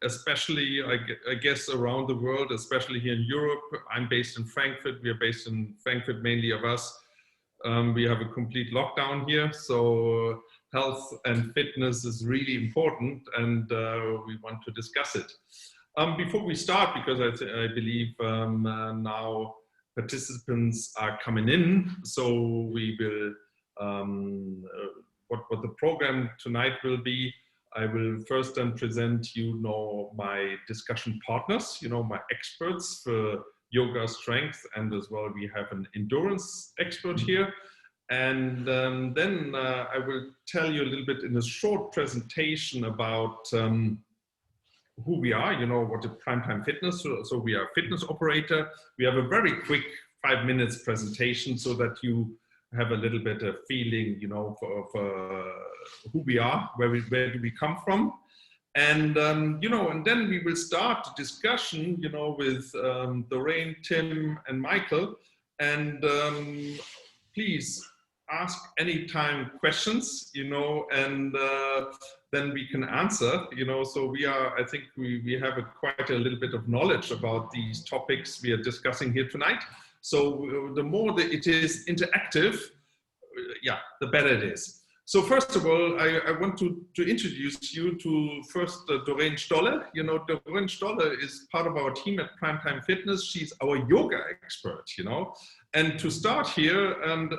especially, I guess, around the world, especially here in Europe. I'm based in Frankfurt. We are based in Frankfurt, mainly of us. We have a complete lockdown here, so health and fitness is really important, and we want to discuss it. Before we start, because I believe now participants are coming in, so we will, what the program tonight will be, I will first then present my discussion partners, my experts for yoga strength, and as well we have an endurance expert here. And then I will tell you a little bit in a short presentation about who we are, what is Primetime Fitness. So we are a fitness operator. We have a very quick 5 minutes presentation so that you have a little bit of feeling, for who we are, where do we come from. And, and then we will start the discussion, with Doreen, Tim, and Michael. And please ask anytime questions, and then we can answer, so I think we have quite a little bit of knowledge about these topics we are discussing here tonight. So the more that it is interactive, the better it is. So first of all, I want to introduce you to first Doreen Stolle. Doreen Stolle is part of our team at Primetime Fitness. She's our yoga expert, And to start here, and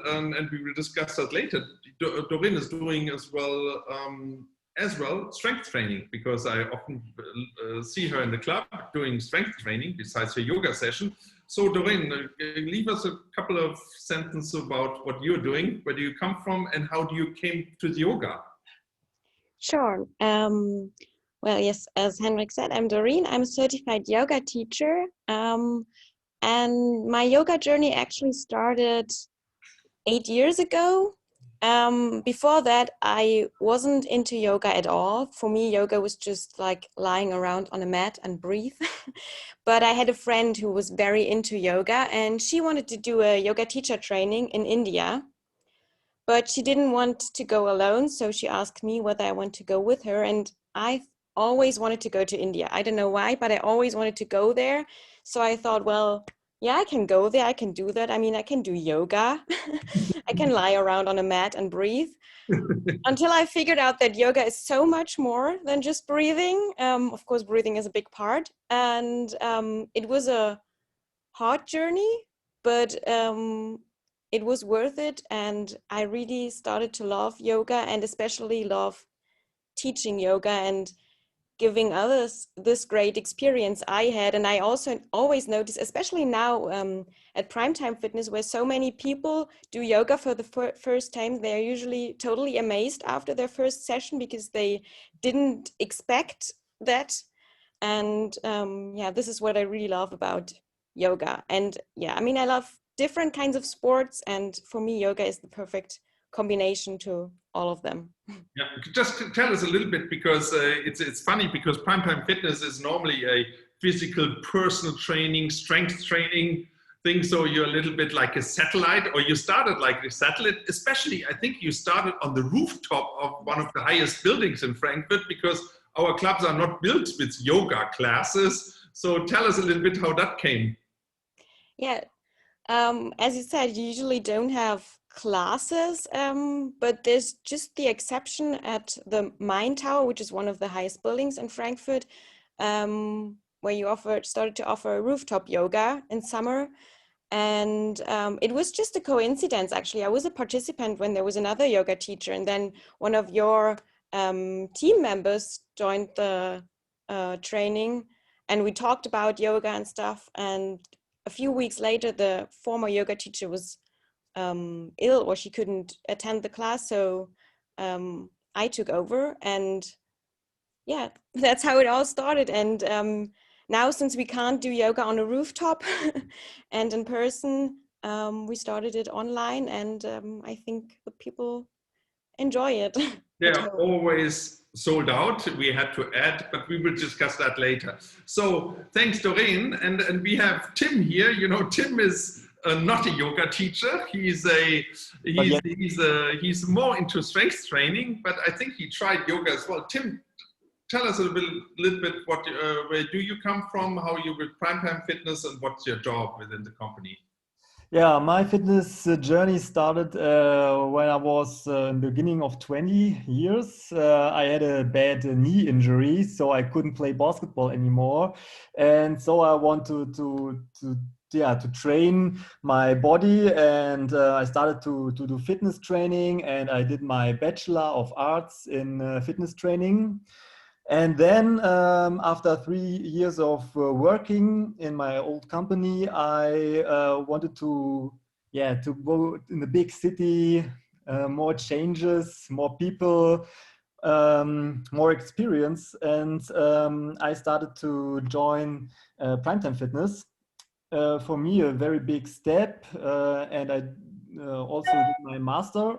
we will discuss that later, Doreen is doing as well strength training, because I often see her in the club doing strength training besides her yoga session. So Doreen, leave us a couple of sentences about what you're doing, where do you come from, and how do you came to the yoga? Sure. Well, yes, as Henrik said, I'm Doreen. I'm a certified yoga teacher. And my yoga journey actually started 8 years ago. Before that, I wasn't into yoga at all. For me, yoga was just like lying around on a mat and breathe. But I had a friend who was very into yoga, and she wanted to do a yoga teacher training in India. But she didn't want to go alone, so she asked me whether I want to go with her. And I always wanted to go to India. I don't know why, but I always wanted to go there. So I thought, well, yeah, I can go there, I can do that. I mean, I can do yoga. I can lie around on a mat and breathe. Until I figured out that yoga is so much more than just breathing. Of course, breathing is a big part. And it was a hard journey, but it was worth it. And I really started to love yoga, and especially love teaching yoga and giving others this great experience I had. And I also always notice, especially now at Primetime Fitness, where so many people do yoga for the first time, they're usually totally amazed after their first session because they didn't expect that. And this is what I really love about yoga. And I mean, I love different kinds of sports, and for me, yoga is the perfect combination to all of them. Yeah, just tell us a little bit, because it's funny, because Primetime Fitness is normally a physical personal training, strength training thing. So you're a little bit like a satellite, or you started like a satellite, especially I think you started on the rooftop of one of the highest buildings in Frankfurt, because our clubs are not built with yoga classes. So tell us a little bit how that came. Yeah, as you said, you usually don't have classes, but there's just the exception at the Main Tower, which is one of the highest buildings in Frankfurt, where you started to offer rooftop yoga in summer. And it was just a coincidence, actually. I was a participant when there was another yoga teacher, and then one of your team members joined the training, and we talked about yoga and stuff. And a few weeks later, the former yoga teacher was ill, or she couldn't attend the class, so I took over, and that's how it all started. And now, since we can't do yoga on a rooftop and in person, we started it online, and I think the people enjoy it. They're always sold out, we had to add, but we will discuss that later. So thanks, Doreen. And we have Tim here. Tim is not a yoga teacher. He's more into strength training, but I think he tried yoga as well. Tim, tell us a little bit what, where do you come from, how you with Primetime Fitness, and what's your job within the company? Yeah, my fitness journey started when I was in the beginning of 20 years. I had a bad knee injury, so I couldn't play basketball anymore. And so I wanted to train my body, and I started to do fitness training, and I did my Bachelor of Arts in fitness training. And then after 3 years of working in my old company, I wanted to go in the big city, more changes, more people, more experience. And I started to join Primetime Fitness. For me, a very big step. And I also did my master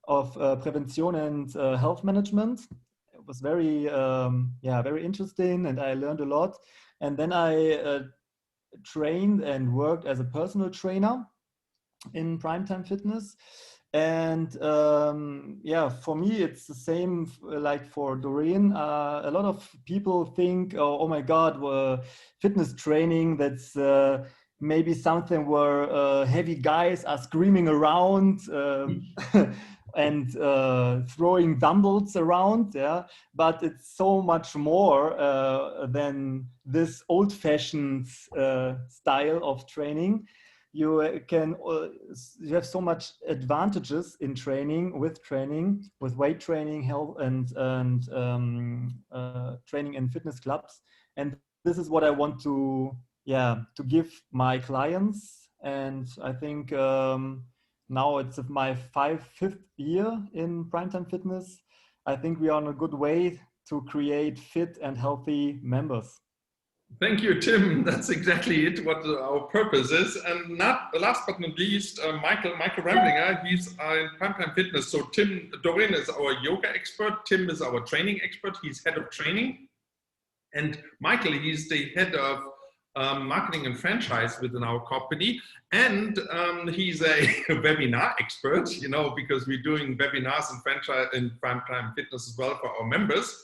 of prevention and health management. It was very very interesting, and I learned a lot. And then I trained and worked as a personal trainer in Primetime Fitness. And for me, it's the same like for Doreen. A lot of people think, oh my God, fitness training, that's maybe something where heavy guys are screaming around and throwing dumbbells around, but it's so much more than this old-fashioned style of training. You have so much advantages in training, with weight training, health, and training in fitness clubs. And this is what I want to give my clients. And I think now it's my fifth year in Primetime Fitness. I think we are on a good way to create fit and healthy members. Thank you, Tim. That's exactly it, what our purpose is. And last but not least, Michael Remlinger, he's in Primetime Fitness. So Doreen is our yoga expert. Tim is our training expert. He's head of training. And Michael, he's the head of marketing and franchise within our company. And he's a webinar expert, you know, because we're doing webinars and franchise in Primetime Fitness as well for our members.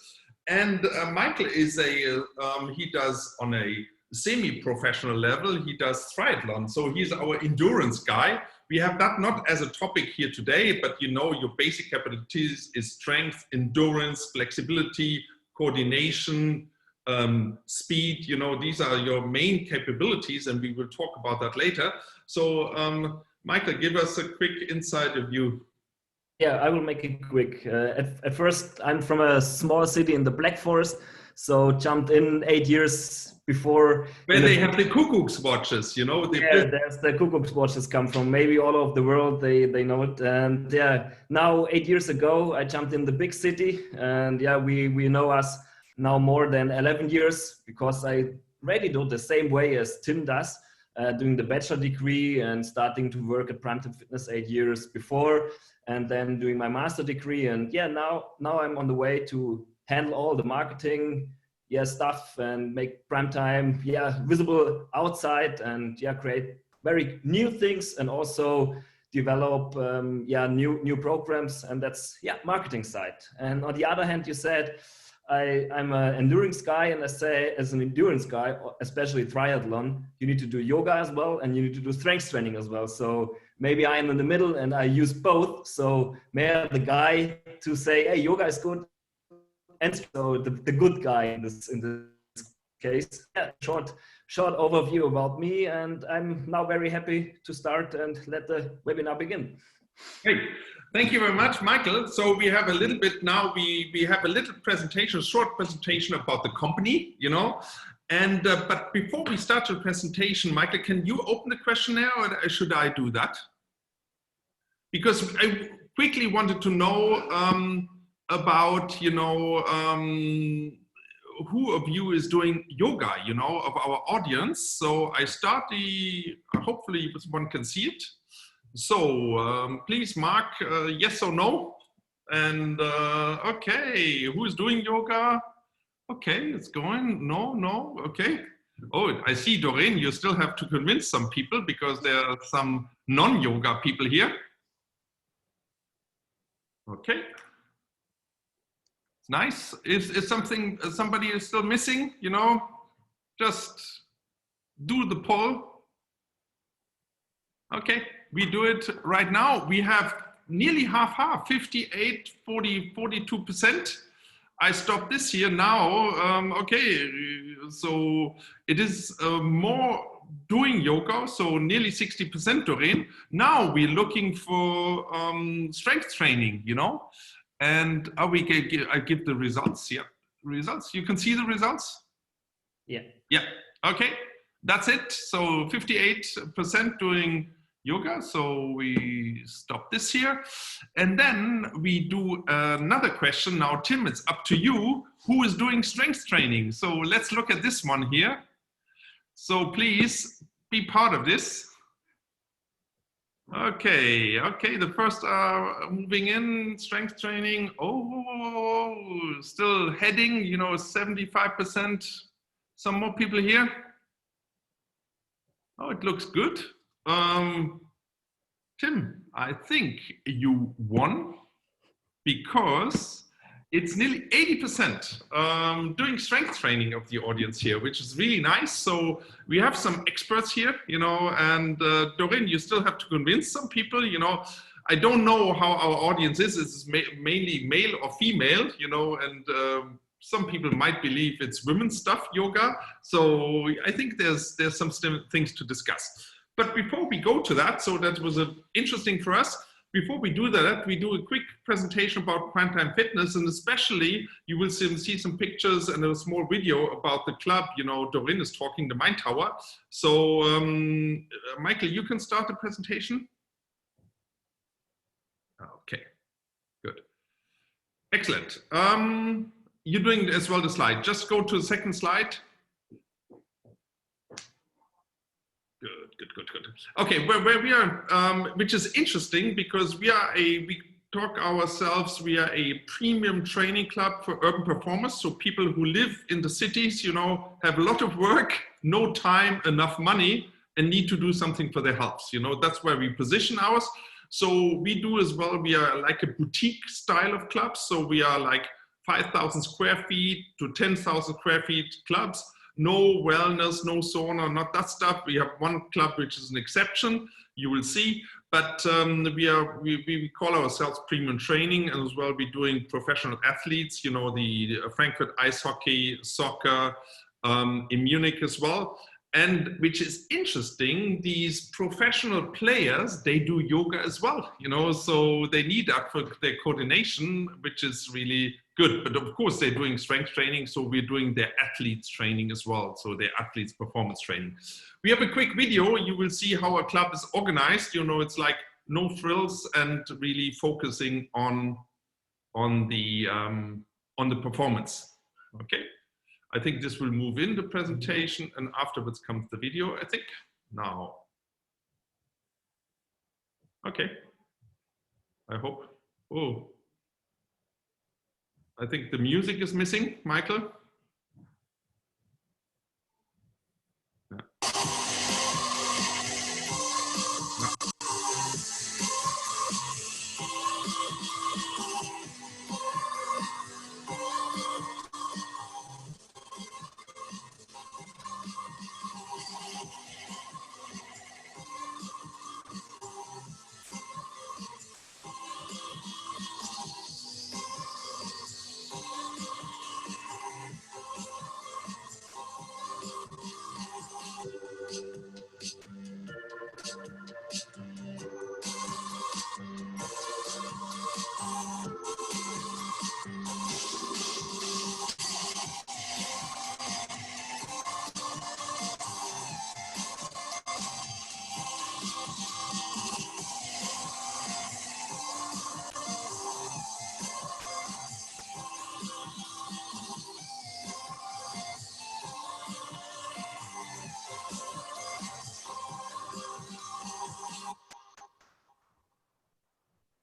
And Michael is he does on a semi-professional level, he does triathlon. So he's our endurance guy. We have that not as a topic here today, but you know, your basic capabilities is strength, endurance, flexibility, coordination, speed. You know, these are your main capabilities, and we will talk about that later. So Michael, give us a quick insight of you. Yeah, I will make it quick. At first, I'm from a small city in the Black Forest, so jumped in 8 years before. Where they have the cuckoo's watches, you know. There's the cuckoo's watches come from. Maybe all over the world they know it. And yeah, now 8 years ago, I jumped in the big city, and yeah, we know us now more than 11 years, because I really do the same way as Tim does. Doing the bachelor degree and starting to work at Primetime Fitness 8 years before, and then doing my master degree. And yeah, now I'm on the way to handle all the marketing stuff and make Primetime visible outside, and create very new things, and also develop new programs. And that's marketing side. And on the other hand, you said I'm an endurance guy, and I say, as an endurance guy, especially triathlon, you need to do yoga as well, and you need to do strength training as well. So maybe I'm in the middle and I use both. So may I the guy to say, hey, yoga is good, and so the good guy in this case. Yeah, short overview about me, and I'm now very happy to start and let the webinar begin. Great. Thank you very much, Michael. So we have a little bit now, we have a little presentation, a short presentation about the company, you know. And but before we start the presentation, Michael, can you open the questionnaire, or should I do that? Because I quickly wanted to know about, you know, who of you is doing yoga, you know, of our audience. So I start hopefully one can see it. So please mark yes or no. And okay, who is doing yoga? Okay, it's going. No, okay. Oh, I see, Doreen, you still have to convince some people, because there are some non-yoga people here. Okay. Nice. Is something somebody is still missing? You know, just do the poll. Okay, we do it right now. We have nearly half, 58, 40, 42%. I stopped this here now. Okay, so it is more doing yoga, so nearly 60%, Doreen. Now we're looking for strength training, you know, and I give the results. Yeah, results. You can see the results. Yeah. Yeah. Okay, that's it. So 58% doing yoga. So we stop this here, and then we do another question. Now, Tim, it's up to you. Who is doing strength training? So let's look at this one here. So please be part of this. Okay, the first moving in, strength training. Oh, still heading, you know, 75%. Some more people here. Oh, it looks good. Tim, I think you won because it's nearly 80% doing strength training of the audience here, which is really nice. So we have some experts here, you know, and Doreen, you still have to convince some people, you know. I don't know how our audience is. It's mainly male or female, you know, and some people might believe it's women's stuff, yoga. So I think there's some things to discuss. But before we go to that, so that was interesting for us. Before we do that, we do a quick presentation about Prime Time Fitness, and especially you will see some pictures and a small video about the club. You know, Doreen is talking the Mind Tower. So Michael, you can start the presentation. Okay, good. Excellent. You're doing as well the slide. Just go to the second slide. Good. Okay, where we are, which is interesting because we talk ourselves, we are a premium training club for urban performers. So people who live in the cities, you know, have a lot of work, no time, enough money, and need to do something for their health. You know, that's where we position ours. So we do as well, we are like a boutique style of clubs. So we are like 5,000 square feet to 10,000 square feet clubs. No wellness, no sauna, not that stuff. We have one club which is an exception, you will see. But we call ourselves premium training, and as well we're doing professional athletes, you know, the Frankfurt ice hockey, soccer, in Munich as well. And which is interesting, these professional players, they do yoga as well, you know, so they need that for their coordination, which is really good. But of course, they're doing strength training, so we're doing their athletes training as well, so their athletes performance training. We have a quick video. You will see how our club is organized. You know, it's like no frills and really focusing on the performance. Okay. I think this will move in the presentation, and afterwards comes the video, I think. Now. Okay. I hope. Oh. I think the music is missing, Michael. Yeah.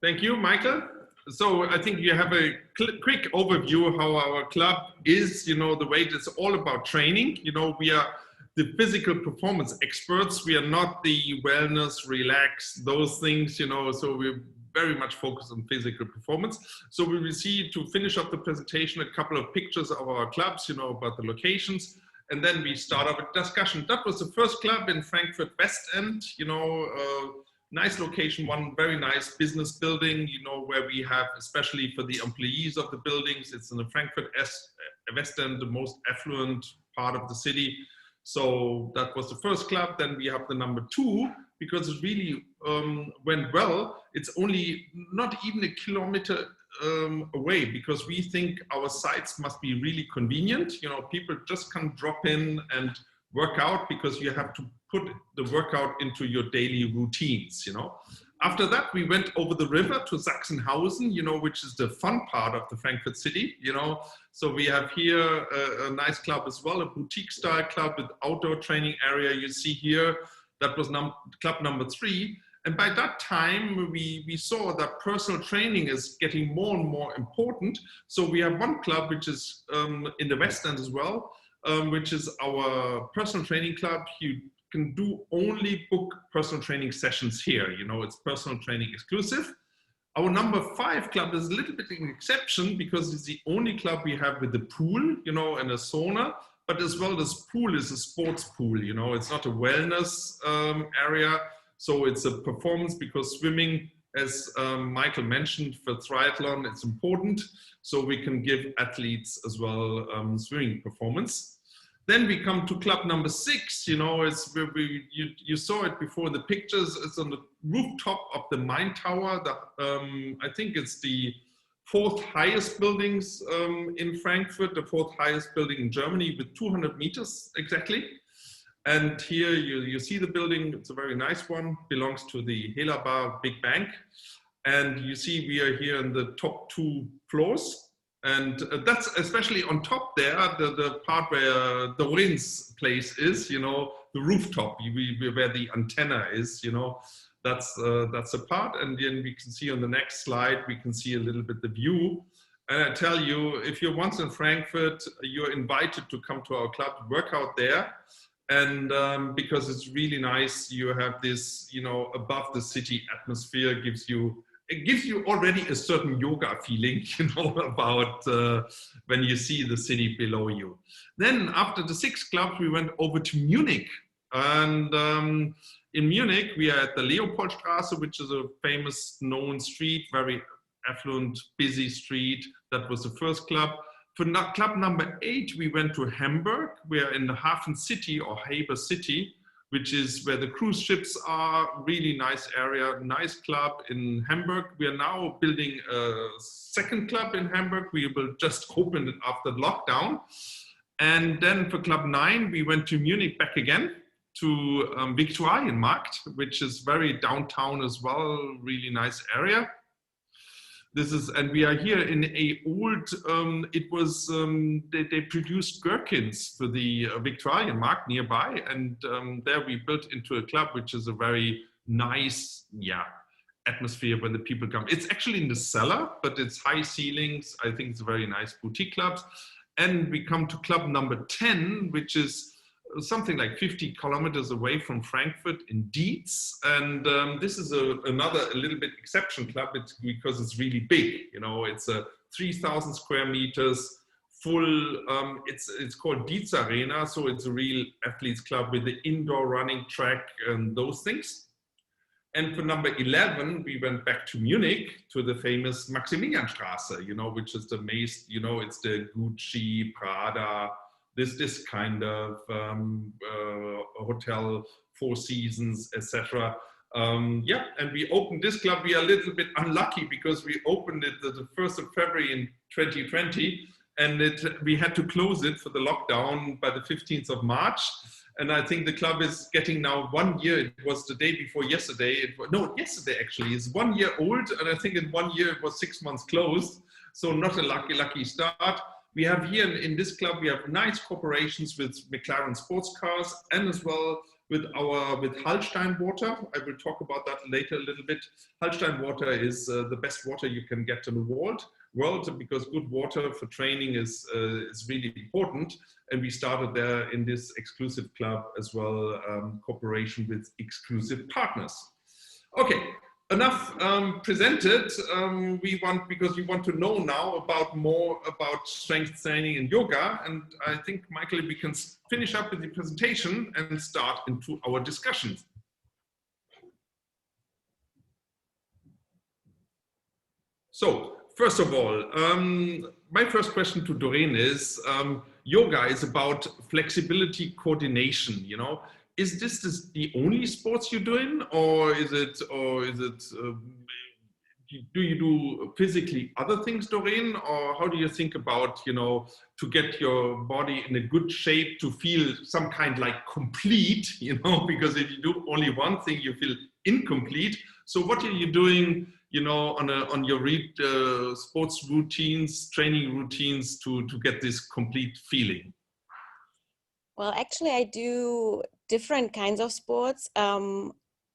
Thank you, Michael. So I think you have a quick overview of how our club is, you know, the way it's all about training. You know, we are the physical performance experts. We are not the wellness, relax, those things, you know, so we're very much focused on physical performance. So we will see, to finish up the presentation, a couple of pictures of our clubs, you know, about the locations. And then we start up a discussion. That was the first club in Frankfurt West End, you know, nice location, one very nice business building, you know, where we have, especially for the employees of the buildings, it's in the Frankfurt West End, the most affluent part of the city. So that was the first club. Then we have the number 2, because it really went well. It's only not even a kilometer away, because we think our sites must be really convenient. You know, people just can drop in and work out, because you have to put the workout into your daily routines, you know. After that, we went over the river to Sachsenhausen, you know, which is the fun part of the Frankfurt city, you know. So we have here a nice club as well, a boutique style club with outdoor training area. You see here, that was club number 3. And by that time, we saw that personal training is getting more and more important. So we have one club, which is in the West End as well, which is our personal training club. You can only book personal training sessions here. You know, it's personal training exclusive. Our number 5 club is a little bit of an exception, because it's the only club we have with a pool, you know, and a sauna. But as well, this pool is a sports pool, you know, it's not a wellness area. So it's a performance, because swimming, as Michael mentioned, for triathlon, it's important. So we can give athletes as well swimming performance. Then we come to club number 6, you know, it's where you saw it before in the pictures. It's on the rooftop of the Main Tower. I think it's the 4th highest buildings in Frankfurt, the 4th highest building in Germany, with 200 meters exactly. And here you see the building. It's a very nice one, belongs to the Helaba Big Bank. And you see we are here in the top 2 floors. And that's especially on top there, the part where Dorin's place is, you know, the rooftop, where the antenna is, you know, that's a part. And then we can see on the next slide, we can see a little bit the view. And I tell you, if you're once in Frankfurt, you're invited to come to our club, work out there. And because it's really nice, you have this, you know, above the city atmosphere, it gives you already a certain yoga feeling, you know, about when you see the city below you. Then after the 6 clubs, we went over to Munich. And in Munich, we are at the Leopoldstrasse, which is a famous known street, very affluent, busy street. That was the first club. For club number 8, we went to Hamburg. We are in the Hafen City, or Haber City, which is where the cruise ships are. Really nice area, nice club in Hamburg. We are now building a 2nd club in Hamburg. We will just open it after lockdown. And then for club 9, we went to Munich back again to VIKTUALIENMARKT, which is very downtown as well, really nice area. And we are here in a old, they produced gherkins for the VIKTUALIENMARKT nearby. And there we built into a club, which is a very nice, atmosphere when the people come. It's actually in the cellar, but it's high ceilings. I think it's a very nice boutique club. And we come to club number 10, which is something like 50 kilometers away from Frankfurt in Dietz. And this is another a little bit exception club because it's really big. You know, it's a 3,000 square meters full, it's called Dietz Arena. So it's a real athletes club with the indoor running track and those things. And for number 11, we went back to Munich to the famous MAXIMILIANSTRASSE, you know, which is the maze, you know, it's the Gucci, Prada, this kind of hotel, Four Seasons, etc. And we opened this club. We are a little bit unlucky because we opened it the 1st of February in 2020, and we had to close it for the lockdown by the 15th of March. And I think the club is getting now 1 year. It was the day before yesterday. Yesterday actually. It's 1 year old, and I think in 1 year it was 6 months closed. So not a lucky start. We have here in this club, we have nice cooperations with McLaren sports cars and as well with Hallstein Water. I will talk about that later a little bit. Hallstein Water is the best water you can get in the world because good water for training is really important. And we started there in this exclusive club as well, cooperation with exclusive partners. Okay, enough presented. Because we want to know now more about strength training and yoga. And I think, Michael, we can finish up with the presentation and start into our discussions. So, first of all, my first question to Doreen is, yoga is about flexibility coordination, you know. Is this the only sports you're doing, or is it do you do physically other things, Doreen, or how do you think about, you know, to get your body in a good shape to feel some kind like complete, you know, because if you do only one thing, you feel incomplete. So what are you doing, you know, on your sports routines, training routines to get this complete feeling? Well, actually, I do different kinds of sports.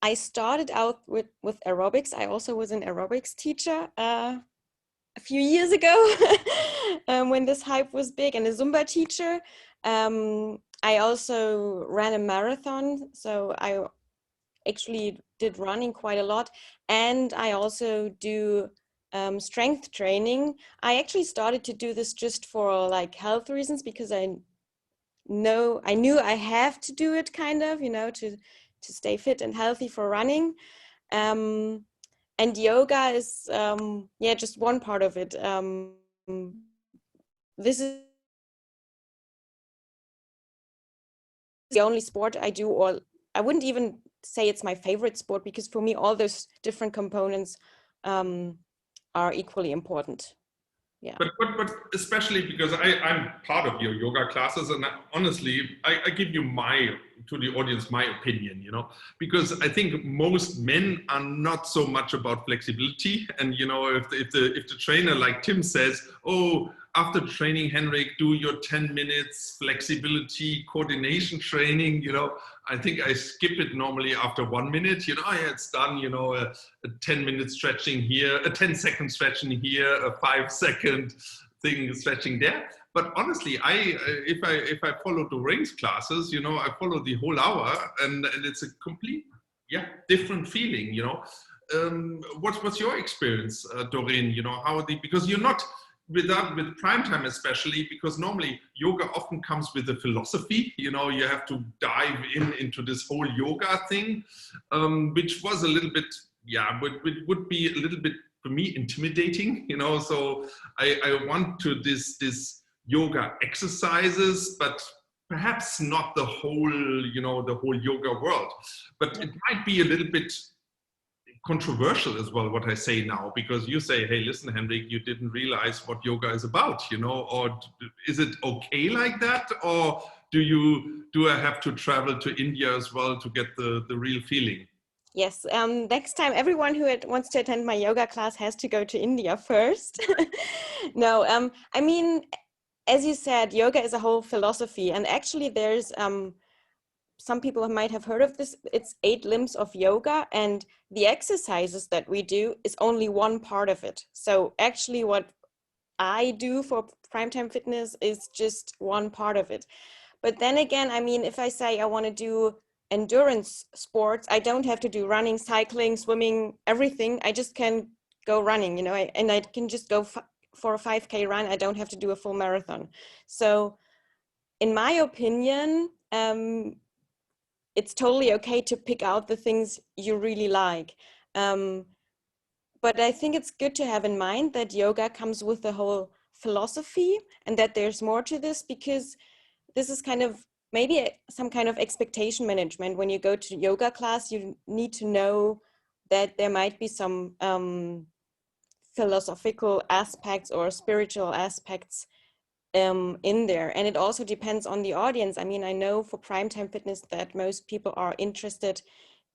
I started out with aerobics. I also was an aerobics teacher a few years ago when this hype was big, and a Zumba teacher. I also ran a marathon, so I actually did running quite a lot. And I also do strength training. I actually started to do this just for like health reasons, because I knew I have to do it, kind of, you know, to stay fit and healthy for running. And yoga is yeah, just one part of it. This is the only sport I do, or I wouldn't even say it's my favorite sport, because for me all those different components are equally important. Yeah. But especially because I'm part of your yoga classes, and honestly, I give you to the audience my opinion, you know, because I think most men are not so much about flexibility. And, you know, if the trainer like Tim says, oh, after training, Henrik, do your 10 minutes flexibility coordination training, you know, I think I skip it normally after 1 minute, you know, yeah, it's done, you know, a 10-minute stretching here, a 10-second stretching here, a 5-second thing stretching there. But honestly, if I follow Doreen's classes, you know, I follow the whole hour, and it's a complete, yeah, different feeling, you know. What's your experience, Doreen? You know, because you're not with prime time, especially because normally yoga often comes with a philosophy, you know, you have to dive into this whole yoga thing, which was a little bit, yeah, but it would be a little bit for me intimidating, you know. So I want to this yoga exercises, but perhaps not the whole, you know, the whole yoga world, but it might be a little bit controversial as well, what I say now, because you say, hey, listen, Henrik, you didn't realize what yoga is about, you know, or is it okay like that? Or do I have to travel to India as well to get the real feeling? Yes, next time everyone who wants to attend my yoga class has to go to India first. No, I mean, as you said, yoga is a whole philosophy, and actually there's some people might have heard of this. It's 8 limbs of yoga, and the exercises that we do is only one part of it. So actually what I do for Primetime Fitness is just one part of it. But then again, I mean, if I say I want to do endurance sports, I don't have to do running, cycling, swimming, everything. I just can go running, you know, and I can just go for a 5K run. I don't have to do a full marathon. So in my opinion, it's totally okay to pick out the things you really like. But I think it's good to have in mind that yoga comes with the whole philosophy, and that there's more to this, because this is kind of maybe some kind of expectation management. When you go to yoga class, you need to know that there might be some philosophical aspects or spiritual aspects in there. And it also depends on the audience. I mean, I know for Primetime Fitness that most people are interested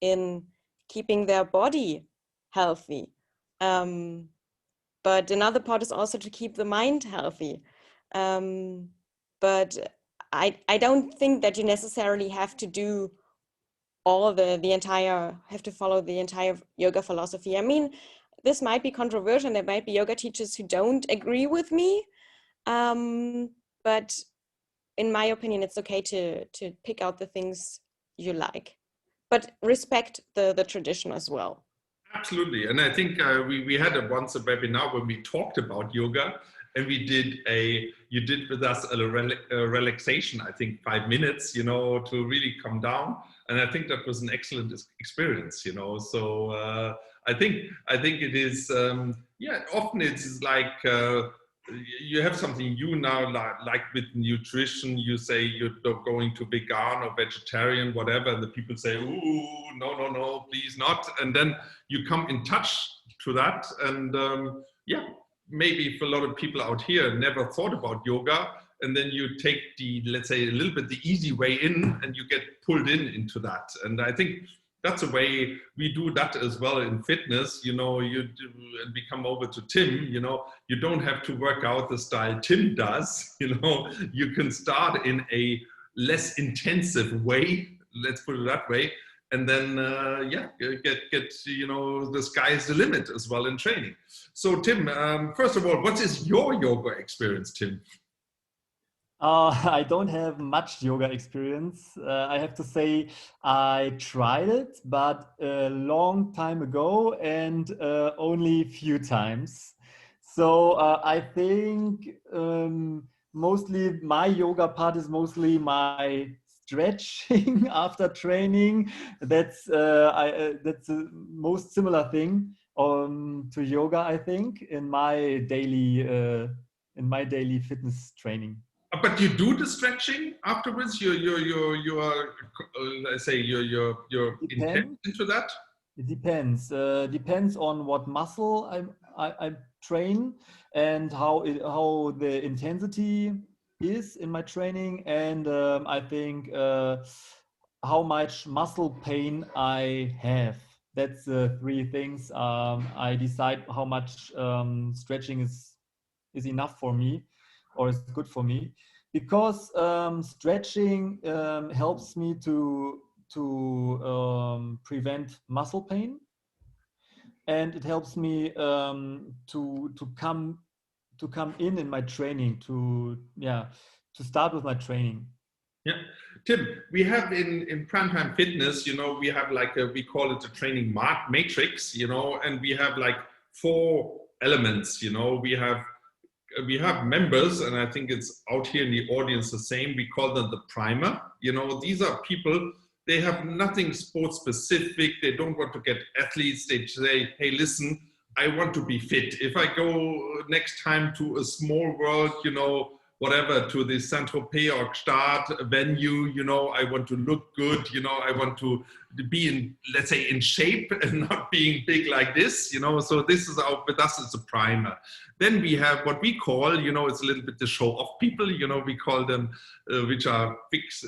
in keeping their body healthy. But another part is also to keep the mind healthy. But I don't think that you necessarily have to do all have to follow the entire yoga philosophy. I mean, this might be controversial, and there might be yoga teachers who don't agree with me. But in my opinion, it's okay to pick out the things you like, but respect the tradition as well. Absolutely. And I think we had once a webinar when we talked about yoga, and we did you did with us a relaxation, I think 5 minutes, you know, to really come down. And I think that was an excellent experience, you know. So I think it is, yeah, often it's like, you have something new now, like with nutrition, you say you're going to vegan or vegetarian, whatever, and the people say, ooh, no, please not. And then you come in touch to that. And yeah, maybe for a lot of people out here never thought about yoga. And then you take the, let's say, a little bit the easy way in, and you get pulled into that. And I think that's a way we do that as well in fitness. You know, you do, and we come over to Tim, you know, you don't have to work out the style Tim does, you know, you can start in a less intensive way, let's put it that way. And then, yeah, get, you know, the sky is the limit as well in training. So Tim, first of all, what is your yoga experience, Tim? I don't have much yoga experience. I have to say I tried it, but a long time ago and only a few times. So I think mostly my yoga part is mostly my stretching after training. That's that's the most similar thing to yoga, I think, in my daily fitness training. But you do the stretching afterwards. You are, let's say, you're intent into that. It depends. Depends on what muscle I train and how the intensity is in my training, and I think how much muscle pain I have. That's the three things. I decide how much stretching is enough for me, or is good for me, because stretching helps me to prevent muscle pain, and it helps me to come in my training, to start with my training. Yeah, Tim, we have in Primetime Fitness, you know, we have like we call it a training matrix, you know, and we have like 4 elements, you know. We have members, and I think it's out here in the audience the same. We call them the primer. You know, these are people, they have nothing sports specific. They don't want to get athletes. They say, hey, listen, I want to be fit. If I go next time to a small world, you know, whatever, to the Saint-Tropez or Gstaad venue, you know, I want to look good, you know, I want to be in, let's say, in shape and not being big like this, you know. So this is with us, it's a primer. Then we have what we call, you know, it's a little bit the show off people, you know, we call them, which are fixed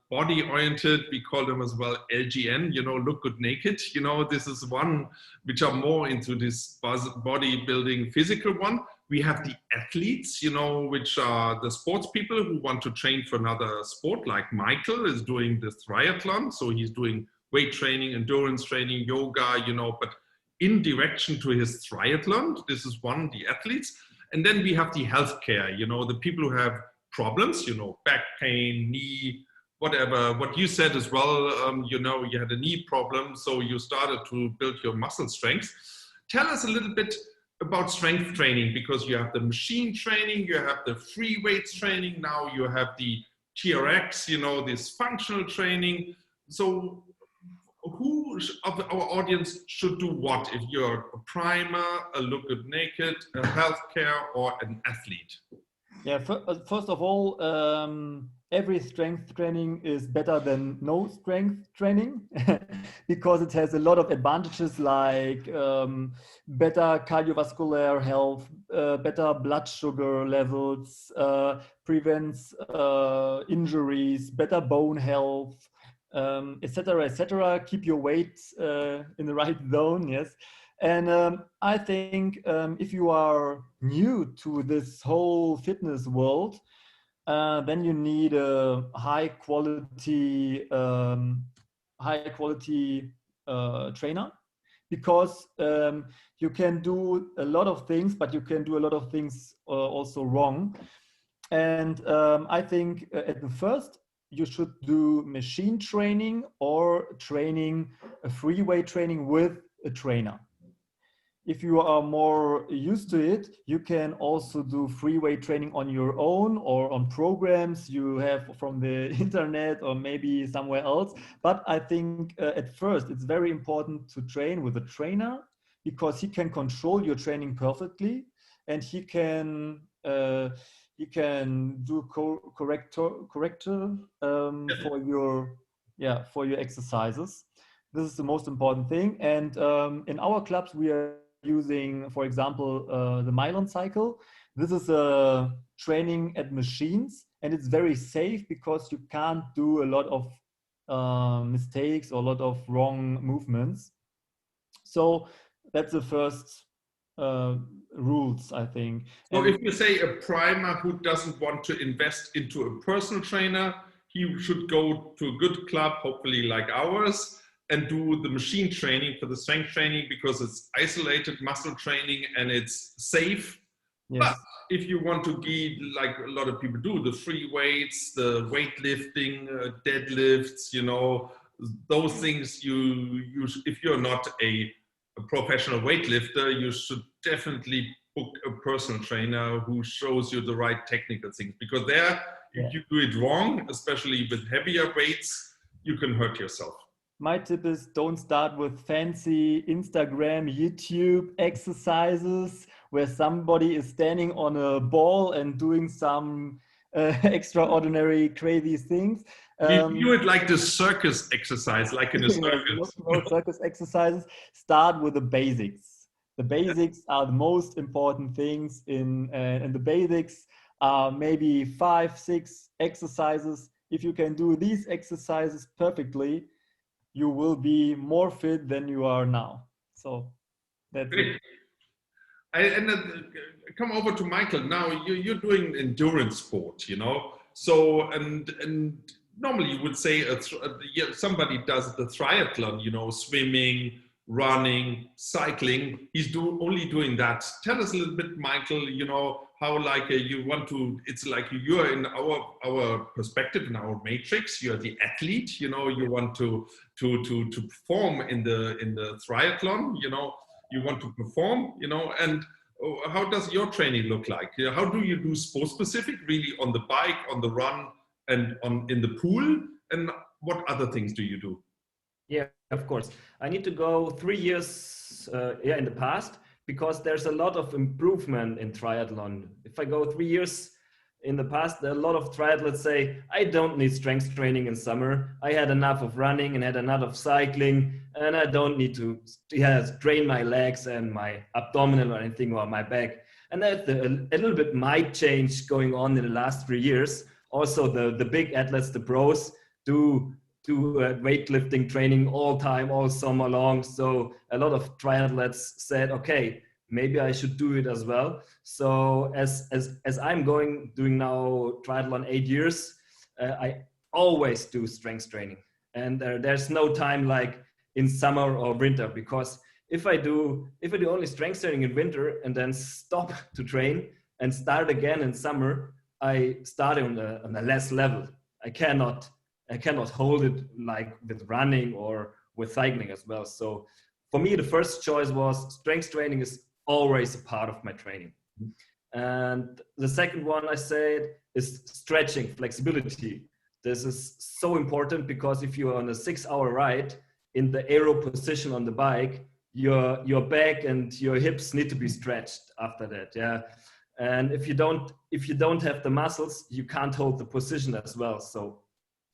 body oriented. We call them as well LGN, you know, look good naked. You know, this is one which are more into this bodybuilding physical one. We have the athletes, you know, which are the sports people who want to train for another sport, like Michael is doing the triathlon. So he's doing weight training, endurance training, yoga, you know, but in direction to his triathlon. This is one, the athletes. And then we have the healthcare, you know, the people who have problems, you know, back pain, knee, whatever. What you said as well, you know, you had a knee problem, so you started to build your muscle strength. Tell us a little bit about strength training, because you have the machine training, you have the free weights training, now you have the TRX, you know, this functional training. So who of our audience should do what? If you're a primer, a look good naked, a healthcare, or an athlete? Yeah, first of all, every strength training is better than no strength training because it has a lot of advantages, like better cardiovascular health, better blood sugar levels, prevents injuries, better bone health, etc., etc. Keep your weight in the right zone, yes. And I think if you are new to this whole fitness world, then you need a high quality trainer, because you can do a lot of things, but you can do a lot of things also wrong. And I think at the first, you should do machine training or training, a free weight training with a trainer. If you are more used to it, you can also do free weight training on your own or on programs you have from the internet or maybe somewhere else. But I think at first it's very important to train with a trainer, because he can control your training perfectly, and he can do corrector for your exercises. This is the most important thing. And in our clubs, we are using, for example, the Milan cycle. This is a training at machines, and it's very safe because you can't do a lot of mistakes or a lot of wrong movements. So that's the first rules, I think. So if you say a primer who doesn't want to invest into a personal trainer, he should go to a good club, hopefully like ours, and do the machine training for the strength training, because it's isolated muscle training and it's safe. Yes. But if you want to give, like a lot of people do, the free weights, the weightlifting, deadlifts, you know, those things, if you're not a professional weightlifter, you should definitely book a personal trainer who shows you the right technical things, because there, if you do it wrong, especially with heavier weights, you can hurt yourself. My tip is, don't start with fancy Instagram, YouTube exercises where somebody is standing on a ball and doing some extraordinary, crazy things. We do it like the circus exercise, like in a circus. Circus exercises. Start with the basics. The basics are the most important things and the basics are maybe 5, 6 exercises. If you can do these exercises perfectly, you will be more fit than you are now. So that's it. Come over to Michael. Now you're doing endurance sport, you know. So and normally you would say somebody does the triathlon, you know, swimming, running, cycling. He's only doing that. Tell us a little bit, Michael, you know, how like you want to, it's like you're in our perspective, in our matrix, you're the athlete, you know, you want to perform in the triathlon, you know, you want to perform, you know, and how does your training look like? How do you do sport specific, really on the bike, on the run, and in the pool? And what other things do you do? Yeah, of course. I need to go 3 years in the past, because there's a lot of improvement in triathlon. If I go 3 years in the past, there are a lot of triathletes say, I don't need strength training in summer. I had enough of running and had enough of cycling, and I don't need to train my legs and my abdominal or anything, or my back. And that's a little bit might change going on in the last 3 years. Also, the big athletes, the pros, do weightlifting training all time, all summer long. So a lot of triathletes said, okay, maybe I should do it as well. So as I'm doing now triathlon 8 years, I always do strength training. And there's no time like in summer or winter, because if I do only strength training in winter and then stop to train and start again in summer, I start on a less level. I cannot hold it like with running or with cycling as well. So for me, the first choice was strength training is always a part of my training. And the second one I said is stretching, flexibility. This is so important, because if you're on a 6-hour ride in the aero position on the bike, your back and your hips need to be stretched after that. Yeah. And if you don't have the muscles, you can't hold the position as well. So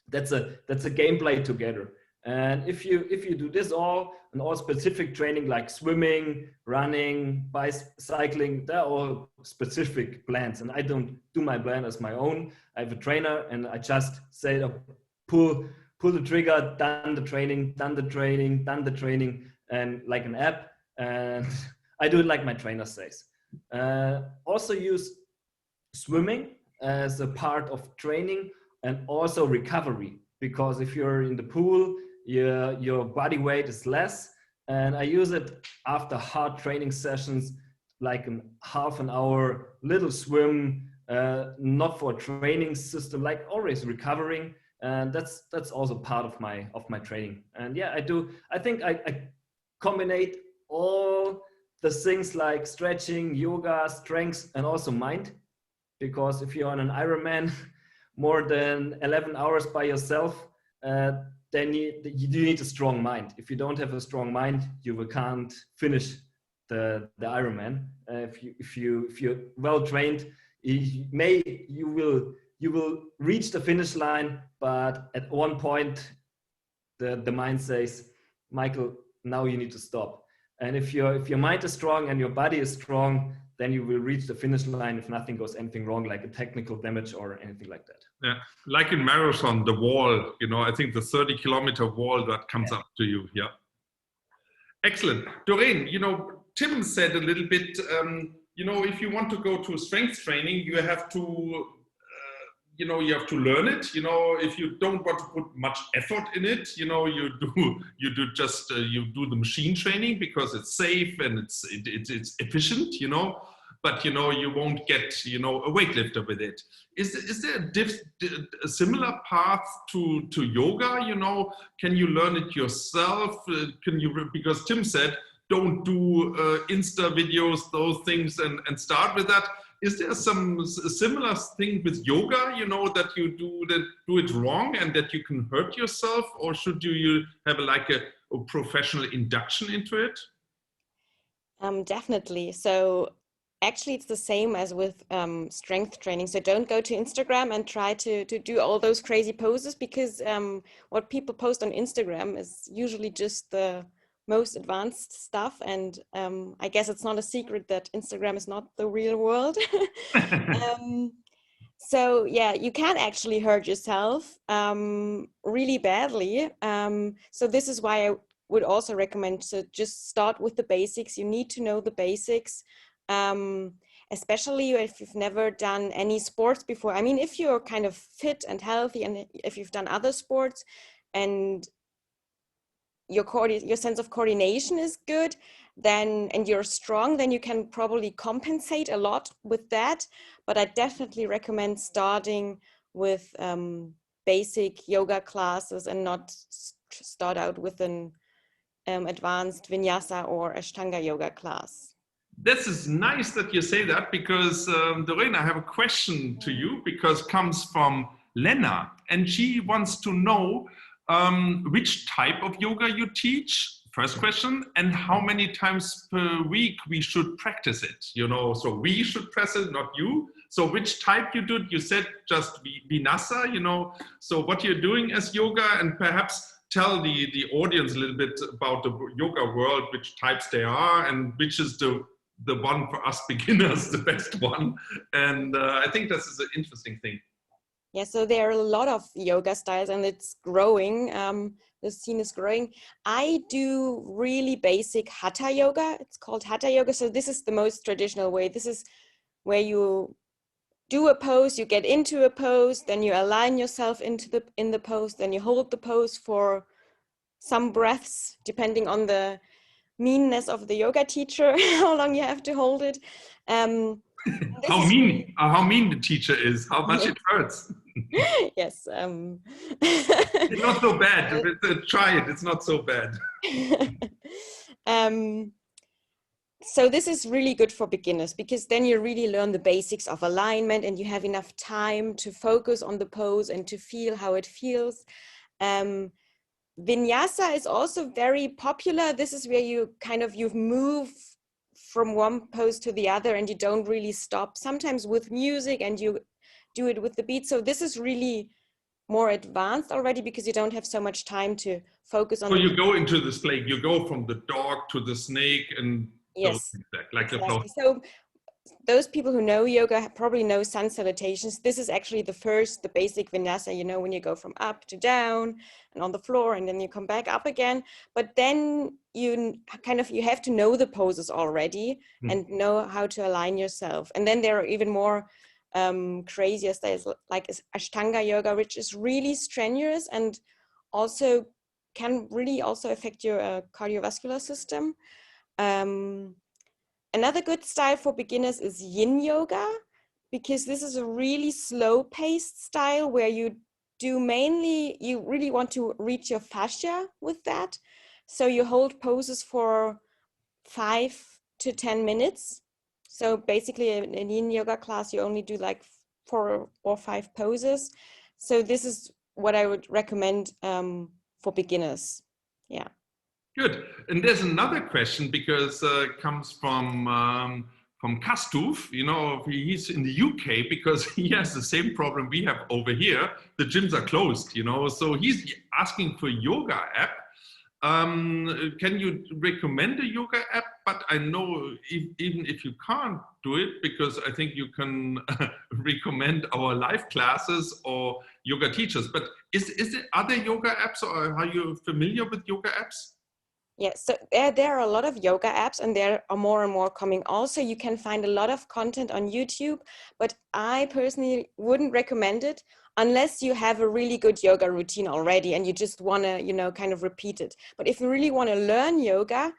that's a gameplay together. And if you do this all specific training like swimming, running, bicycling, they're all specific plans. And I don't do my plan as my own. I have a trainer, and I just say, pull the trigger, done the training, and like an app. And I do it like my trainer says. Also use swimming as a part of training, and also recovery, because if you're in the pool, your body weight is less. And I use it after hard training sessions, like a half an hour little swim, not for a training system, like always recovering. And that's also part of my training. And yeah, I think I combine all the things like stretching, yoga, strength, and also mind. Because if you're on an Ironman more than 11 hours by yourself, then you need a strong mind. If you don't have a strong mind, you can't finish the Ironman. If you're well trained, you will reach the finish line, but at one point the mind says, Michael, now you need to stop. And if your mind is strong and your body is strong, then you will reach the finish line if nothing goes anything wrong, like a technical damage or anything like that. Yeah, like in marathon, the wall, you know, I think the 30-kilometer wall that comes up to you. Yeah. Excellent. Doreen, you know, Tim said a little bit, you know, if you want to go to strength training, you have to, you know, you have to learn it. You know, if you don't want to put much effort in it, you know, you do the machine training because it's safe and it's efficient, you know, but, you know, you won't get, you know, a weightlifter with it. Is there a similar path to yoga? You know, can you learn it yourself? Because Tim said, don't do Insta videos, those things, and start with that. Is there some similar thing with yoga, you know, that you do it wrong and that you can hurt yourself, or should you have like a professional induction into it? Definitely. So actually it's the same as with strength training. So don't go to Instagram and try to do all those crazy poses, because what people post on Instagram is usually just the most advanced stuff, and I guess it's not a secret that Instagram is not the real world. So yeah, you can actually hurt yourself really badly. So this is why I would also recommend to just start with the basics. You need to know the basics, especially if you've never done any sports before. I mean, if you're kind of fit and healthy, and if you've done other sports and your sense of coordination is good, then, and you're strong, then you can probably compensate a lot with that. But I definitely recommend starting with basic yoga classes and not start out with an advanced vinyasa or Ashtanga yoga class. This is nice that you say that, because Doreen, I have a question to you, because it comes from Lena, and she wants to know which type of yoga you teach, first question, and how many times per week we should practice it, you know, so we should practice it, not you. So which type you do? You said just Vinyasa, you know, so what you're doing as yoga, and perhaps tell the audience a little bit about the yoga world, which types they are, and which is the one for us beginners, the best one. And I think this is an interesting thing. Yeah, so there are a lot of yoga styles, and it's growing. The scene is growing. I do really basic hatha yoga. It's called hatha yoga. So this is the most traditional way. This is where you do a pose, you get into a pose, then you align yourself in the pose, then you hold the pose for some breaths, depending on the meanness of the yoga teacher, how long you have to hold it. How mean the teacher is, how much it hurts. Yes. It's not so bad. Try it, it's not so bad. So this is really good for beginners, because then you really learn the basics of alignment, and you have enough time to focus on the pose and to feel how it feels. Vinyasa is also very popular. This is where you move from one pose to the other, and you don't really stop, sometimes with music, and you do it with the beat. So this is really more advanced already, because you don't have so much time to focus on. So you go into this, like you go from the dog to the snake, and yes, like exactly. So those people who know yoga probably know sun salutations. This is actually the basic vinyasa, you know, when you go from up to down and on the floor, and then you come back up again. But then you have to know the poses already and know how to align yourself. And then there are even more crazier styles like Ashtanga yoga, which is really strenuous and also can really also affect your cardiovascular system. Another good style for beginners is yin yoga, because this is a really slow paced style where you really want to reach your fascia with that. So you hold poses for 5 to 10 minutes. So basically in a yin yoga class, you only do like 4 or 5 poses. So this is what I would recommend for beginners. Yeah. Good. And there's another question because comes from Kastuf. You know, he's in the UK because he has the same problem we have over here. The gyms are closed, you know, so he's asking for yoga app. Can you recommend a yoga app? But I know even if you can't do it, because I think you can recommend our live classes or yoga teachers. But is there other yoga apps, or are you familiar with yoga apps? Yes, so there are a lot of yoga apps, and there are more and more coming. Also, you can find a lot of content on YouTube, but I personally wouldn't recommend it unless you have a really good yoga routine already and you just want to, you know, kind of repeat it. But if you really want to learn yoga,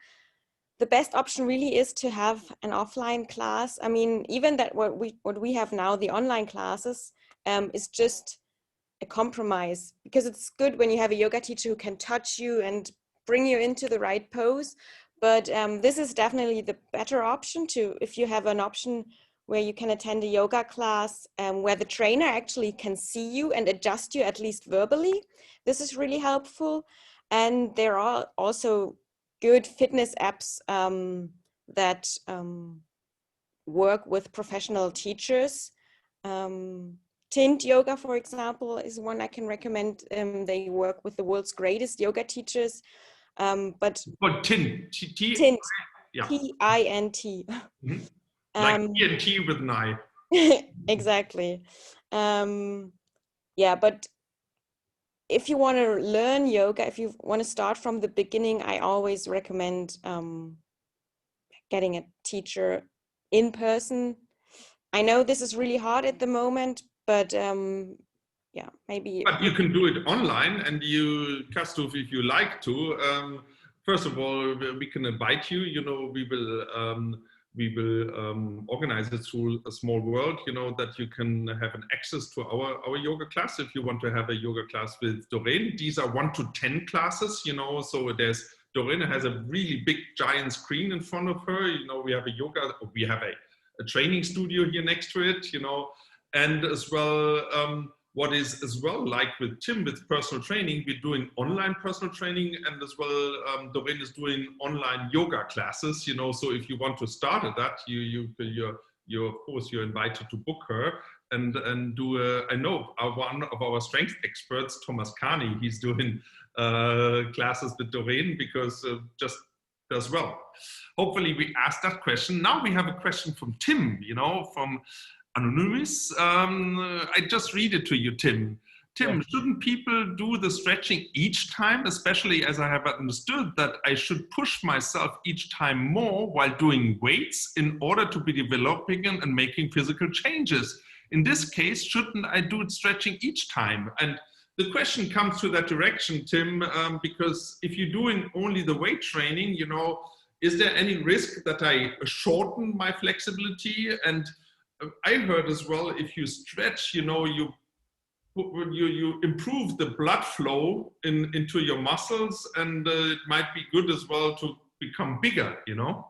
the best option really is to have an offline class. I mean, even that what we have now, the online classes, is just a compromise, because it's good when you have a yoga teacher who can touch you and bring you into the right pose. But this is definitely the better option if you have an option where you can attend a yoga class where the trainer actually can see you and adjust you, at least verbally. This is really helpful. And there are also good fitness apps that work with professional teachers. Tint Yoga, for example, is one I can recommend. They work with the world's greatest yoga teachers. But Tint, Tint, yeah. T-I-N-T. Mm-hmm. Like TNT with an I. Exactly. Yeah, but if you want to learn yoga, if you want to start from the beginning, I always recommend getting a teacher in person. I know this is really hard at the moment, but yeah, maybe. But you can do it online, and you, Kastuf, if you like to. First of all, we can invite you. You know, we will organize it through a small world. You know, that you can have an access to our yoga class if you want to have a yoga class with Doreen. These are 1 to 10 classes. You know, so Doreen has a really big giant screen in front of her. You know, we have a training studio here next to it. You know, and as well. What is as well, like with Tim, with personal training, we're doing online personal training, and as well, Doreen is doing online yoga classes. You know, so if you want to start at that, you're of course you're invited to book her and do. I know one of our strength experts, Thomas Carney, he's doing classes with Doreen because just as well. Hopefully, we asked that question. Now we have a question from Tim. You know, from Anonymous. I just read it to you, Tim. Tim, shouldn't people do the stretching each time, especially as I have understood that I should push myself each time more while doing weights in order to be developing and making physical changes? In this case, shouldn't I do stretching each time? And the question comes to that direction, Tim, because if you're doing only the weight training, you know, is there any risk that I shorten my flexibility? And I heard as well, if you stretch, you know, you improve the blood flow into your muscles, and it might be good as well to become bigger, you know?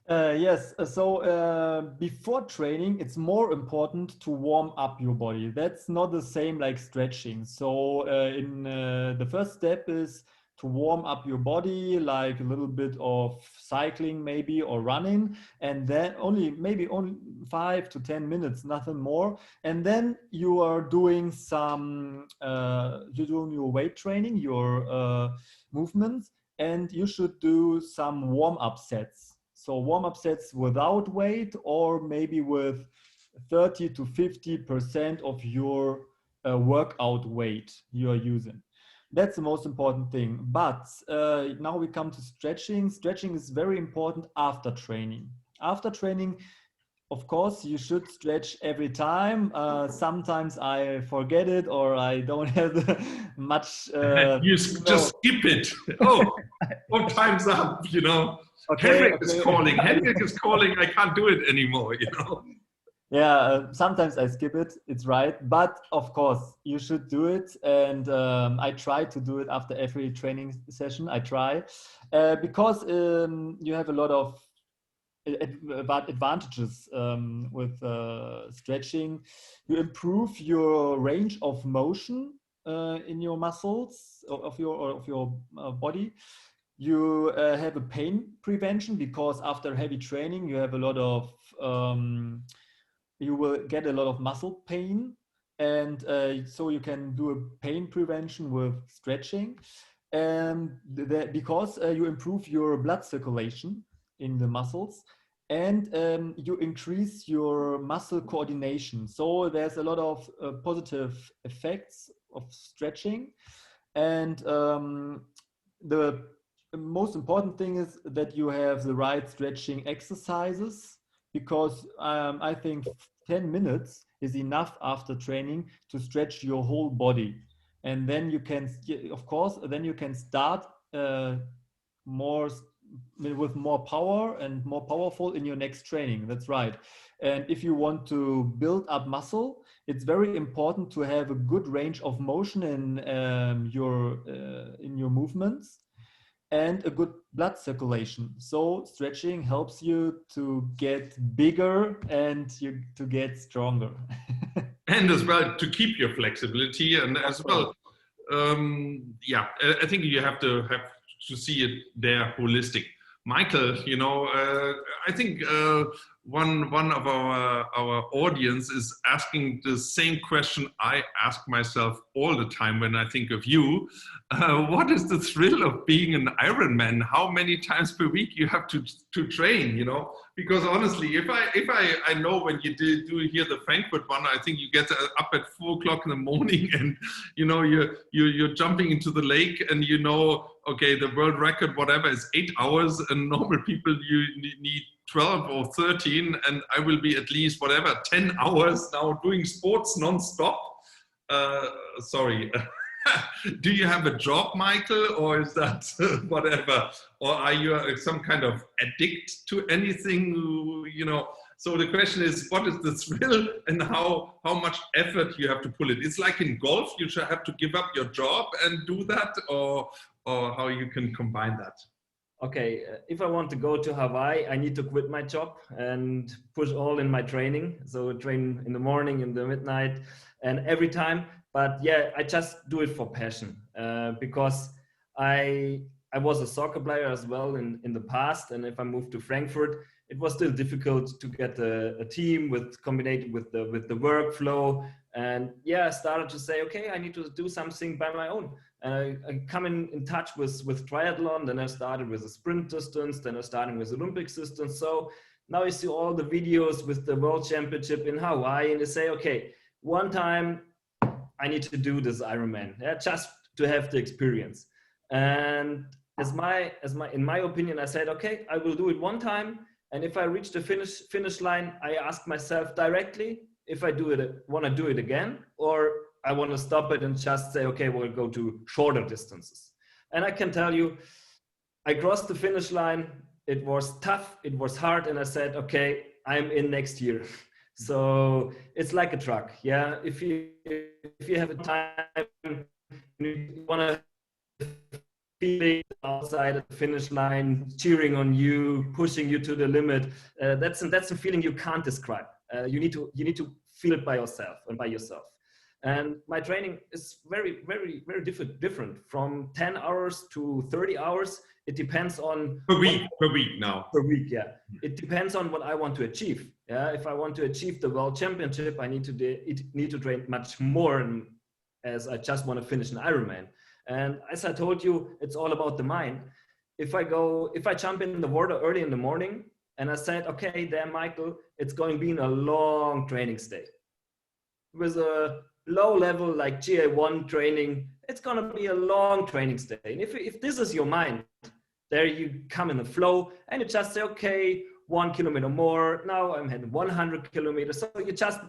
Yes, so before training, it's more important to warm up your body. That's not the same like stretching. So the first step is to warm up your body, like a little bit of cycling maybe, or running, and then maybe only 5 to 10 minutes, nothing more. And then you are doing you're doing your weight training, your movements, and you should do some warm-up sets. So warm-up sets without weight, or maybe with 30 to 50% of your workout weight you are using. That's the most important thing. But now we come to stretching. Stretching is very important after training. After training, of course, you should stretch every time. Sometimes I forget it, or I don't have much. You just skip it. Oh, time's up, you know. Okay, Henrik is calling. Henrik is calling. I can't do it anymore, you know. Yeah, sometimes I skip it, it's right. But of course, you should do it. And I try to do it after every training session. I try because you have a lot of advantages with stretching. You improve your range of motion in your muscles of your body. You have a pain prevention because after heavy training, you have a lot of you will get a lot of muscle pain, and so you can do a pain prevention with stretching, and because you improve your blood circulation in the muscles, and you increase your muscle coordination. So there's a lot of positive effects of stretching, and the most important thing is that you have the right stretching exercises, because I think 10 minutes is enough after training to stretch your whole body. And then you can, of course, then you can start more with more power and more powerful in your next training. That's right. And if you want to build up muscle, it's very important to have a good range of motion in your movements, and a good blood circulation. So stretching helps you to get bigger and to get stronger. And as well to keep your flexibility, and as well, yeah, I think you have to see it there holistic. Michael, you know, I think one of our audience is asking the same question I ask myself all the time when I think of you. What is the thrill of being an Ironman? How many times per week you have to train, you know? Because honestly, if I know when you do here the Frankfurt one, I think you get up at 4 o'clock in the morning, and you know you're jumping into the lake, and you know, okay, the world record whatever is 8 hours, and normal people you need 12 or 13, and I will be at least whatever 10 hours now doing sports non-stop. Sorry. Do you have a job, Michael, or is that whatever? Or are you some kind of addict to anything, you know? So the question is, what is the thrill, and how much effort you have to pull it? It's like in golf, you should have to give up your job and do that, or how you can combine that? Okay, if I want to go to Hawaii, I need to quit my job and push all in my training. So train in the morning, in the midnight, and every time. But yeah, I just do it for passion, because I was a soccer player as well in the past. And if I moved to Frankfurt, it was still difficult to get a team combined with the workflow. And yeah, I started to say, okay, I need to do something by my own. And I come in touch with triathlon. Then I started with the sprint distance. Then I started with Olympic distance. So now you see all the videos with the World Championship in Hawaii, and you say, okay, one time I need to do this Ironman, yeah, just to have the experience. And in my opinion, I said, okay, I will do it one time. And if I reach the finish line, I ask myself directly if I want to do it again, or I want to stop it and just say, okay, we'll go to shorter distances. And I can tell you, I crossed the finish line. It was tough. It was hard. And I said, okay, I'm in next year. So it's like a truck. Yeah. If you have a time, you want to feel outside at the finish line, cheering on you, pushing you to the limit. That's a feeling you can't describe. You need to feel it by yourself and by yourself. And my training is very, very, very different from 10 hours to 30 hours. It depends on per week now. Per week, yeah. It depends on what I want to achieve. Yeah, if I want to achieve the World Championship, I need to train much more, as I just want to finish an Ironman. And as I told you, it's all about the mind. If I jump in the water early in the morning, and I said, okay, there, Michael, it's going to be a long training stay. With a low level like GA1 training, it's going to be a long training stay. And if this is your mind, there you come in the flow, and you just say, okay, 1 kilometer more. Now I'm heading 100 kilometers. So you just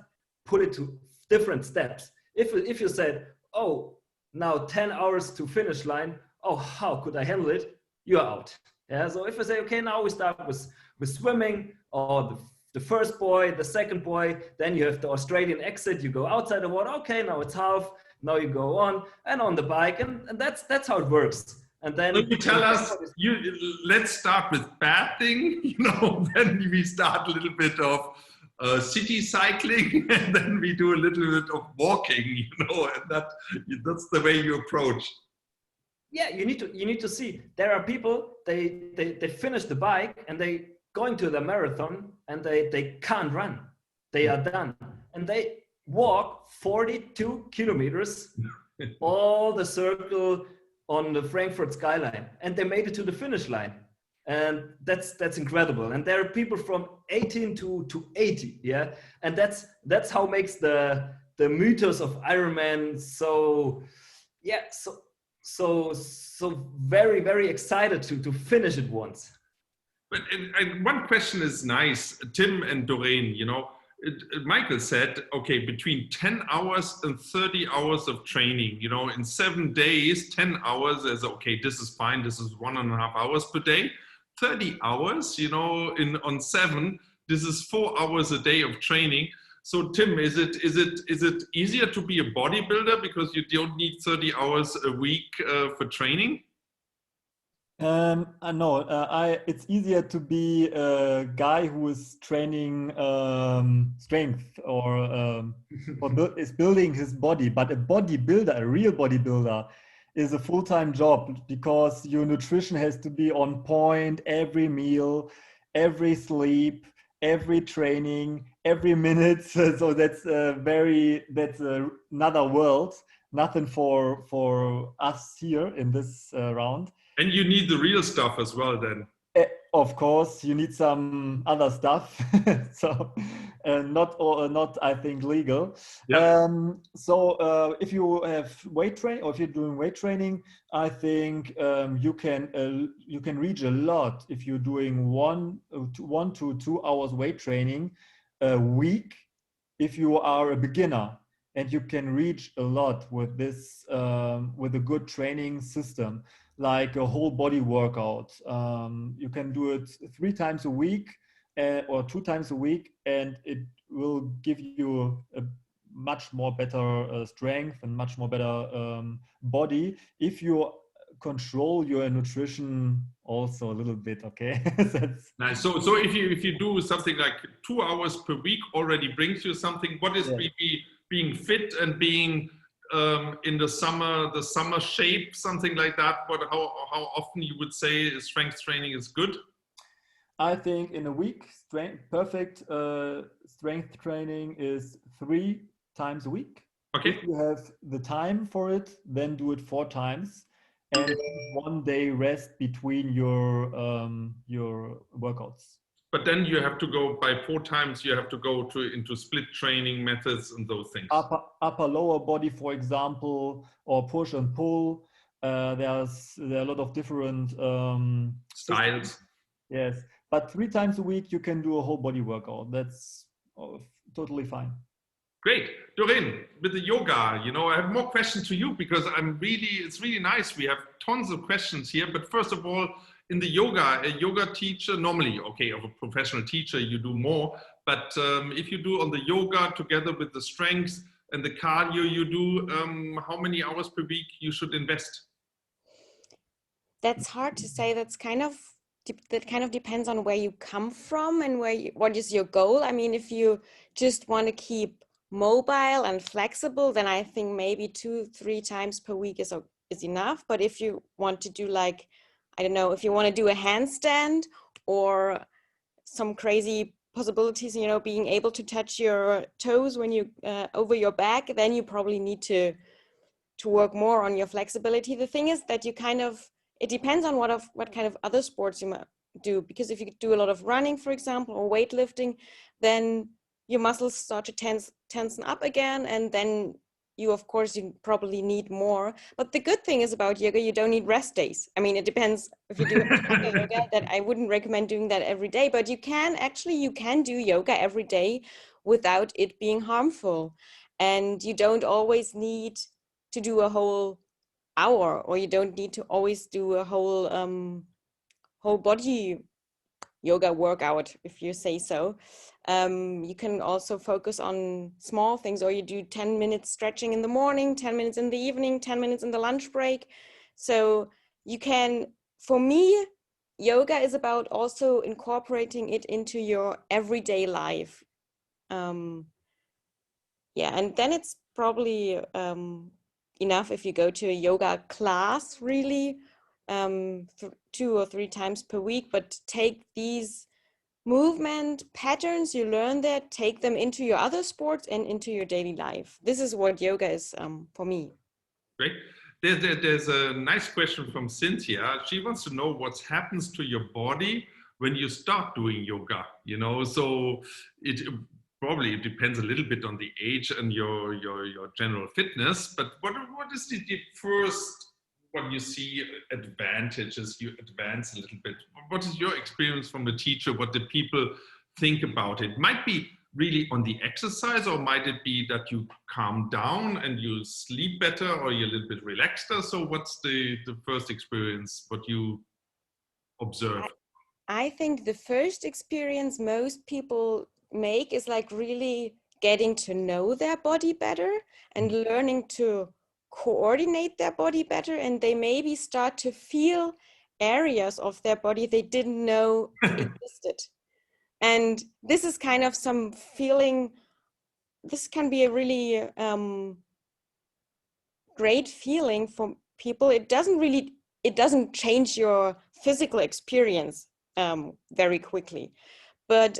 put it to different steps. If you said, oh, now 10 hours to finish line, oh, how could I handle it? You're out. Yeah. So if I say, okay, now we start with swimming, or the the first buoy, the second buoy, then you have the Australian exit, you go outside the water, okay, now it's half, now you go on the bike, and that's how it works. And then so you tell us, let's start with bad thing, you know, then we start a little bit of city cycling, and then we do a little bit of walking, you know, and that's the way you approach. Yeah, you need to see, there are people, they finish the bike and they going to the marathon and they can't run, they are done, and they walk 42 kilometers all the circle on the Frankfurt skyline, and they made it to the finish line. And that's incredible. And there are people from 18 to 80, yeah. And that's how makes the mythos of Ironman so, yeah, so very, very excited to finish it once. But and one question is nice, Tim and Doreen, you know, Michael said, okay, between 10 hours and 30 hours of training, you know, in 7 days, 10 hours is okay, this is fine, this is 1.5 hours per day. 30 hours, you know, on 7, this is 4 hours a day of training. So Tim, is it easier to be a bodybuilder because you don't need 30 hours a week for training? No, it's easier to be a guy who is training strength or is building his body. But a bodybuilder, a real bodybuilder, is a full-time job because your nutrition has to be on point every meal, every sleep, every training, every minute. So that's another world. Nothing for us here in this round. And you need the real stuff as well then. Of course, you need some other stuff. So not I think legal. Yeah. So if you have weight training, or if you're doing weight training, I think you can reach a lot if you're doing 1 to 2 hours weight training a week. If you are a beginner, and you can reach a lot with this with a good training system, like a whole body workout. You can do it 3 times a week or 2 times a week, and it will give you a much more better strength and much more better body if you control your nutrition also a little bit. Okay. That's nice. So if you do something like 2 hours per week already brings you something. What is being fit and being in the summer shape, something like that? How often you would say strength training is good? I think in a week, perfect strength training is 3 times a week. Okay. If you have the time for it, then do it 4 times, and 1 day rest between your workouts. But then you have to go by 4 times. You have to go into split training methods and those things. Upper lower body, for example, or push and pull. There are a lot of different styles. systems. Yes, but 3 times a week you can do a whole body workout. That's totally fine. Great, Doreen, with the yoga, you know, I have more questions to you because it's really nice. We have tons of questions here, but first of all, in the yoga, a yoga teacher, normally, okay, of a professional teacher, you do more, but if you do on the yoga together with the strength and the cardio you do, how many hours per week you should invest? That's hard to say. That kind of depends on where you come from and what is your goal. I mean, if you just want to keep mobile and flexible, then I think maybe 2-3 times per week is enough. But if you want to do, like, I don't know, if you want to do a handstand or some crazy possibilities, you know, being able to touch your toes when you over your back, then you probably need to work more on your flexibility. The thing is that it depends on what kind of other sports you might do, because if you do a lot of running, for example, or weightlifting, then your muscles start to tensen up again, and then you probably need more. But the good thing is about yoga, you don't need rest days. I mean, it depends if you do yoga, that I wouldn't recommend doing that every day, but you can do yoga every day without it being harmful. And you don't always need to do a whole hour, or you don't need to always do a whole body yoga workout, if you say so. You can also focus on small things, or you do 10 minutes stretching in the morning, 10 minutes in the evening, 10 minutes in the lunch break. So you can, for me, yoga is about also incorporating it into your everyday life. Yeah, and then it's probably enough if you go to a yoga class, really, 2 or 3 times per week, but take these movement patterns you learn there, take them into your other sports and into your daily life. This is what yoga is for me. Great. There's a nice question from Cynthia. She wants to know what happens to your body when you start doing yoga, you know, so it depends a little bit on the age and your general fitness, but what is the first, what you see advantages, you advance a little bit? What is your experience from the teacher? What do people think about it? Might be really on the exercise, or might it be that you calm down and you sleep better, or you're a little bit relaxed? So what's the first experience, what you observe? I think the first experience most people make is like really getting to know their body better and learning to coordinate their body better, and they maybe start to feel areas of their body they didn't know existed. And this is kind of some feeling, this can be a really great feeling for people. It doesn't change your physical experience very quickly, but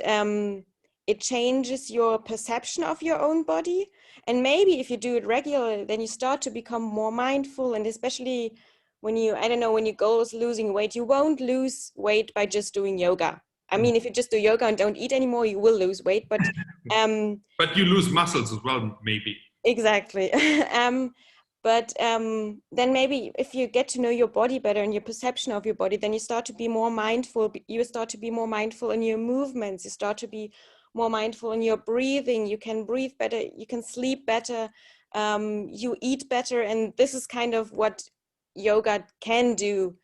it changes your perception of your own body. And maybe if you do it regularly, then you start to become more mindful. And especially when you, I don't know, when your goal is losing weight, you won't lose weight by just doing yoga. I mean, if you just do yoga and don't eat anymore, you will lose weight, but but you lose muscles as well, maybe. Exactly. But then maybe if you get to know your body better and your perception of your body, then you start to be more mindful. You start to be more mindful in your movements. You start to be more mindful in your breathing. You can breathe better. You can sleep better. You eat better. And this is kind of what yoga can do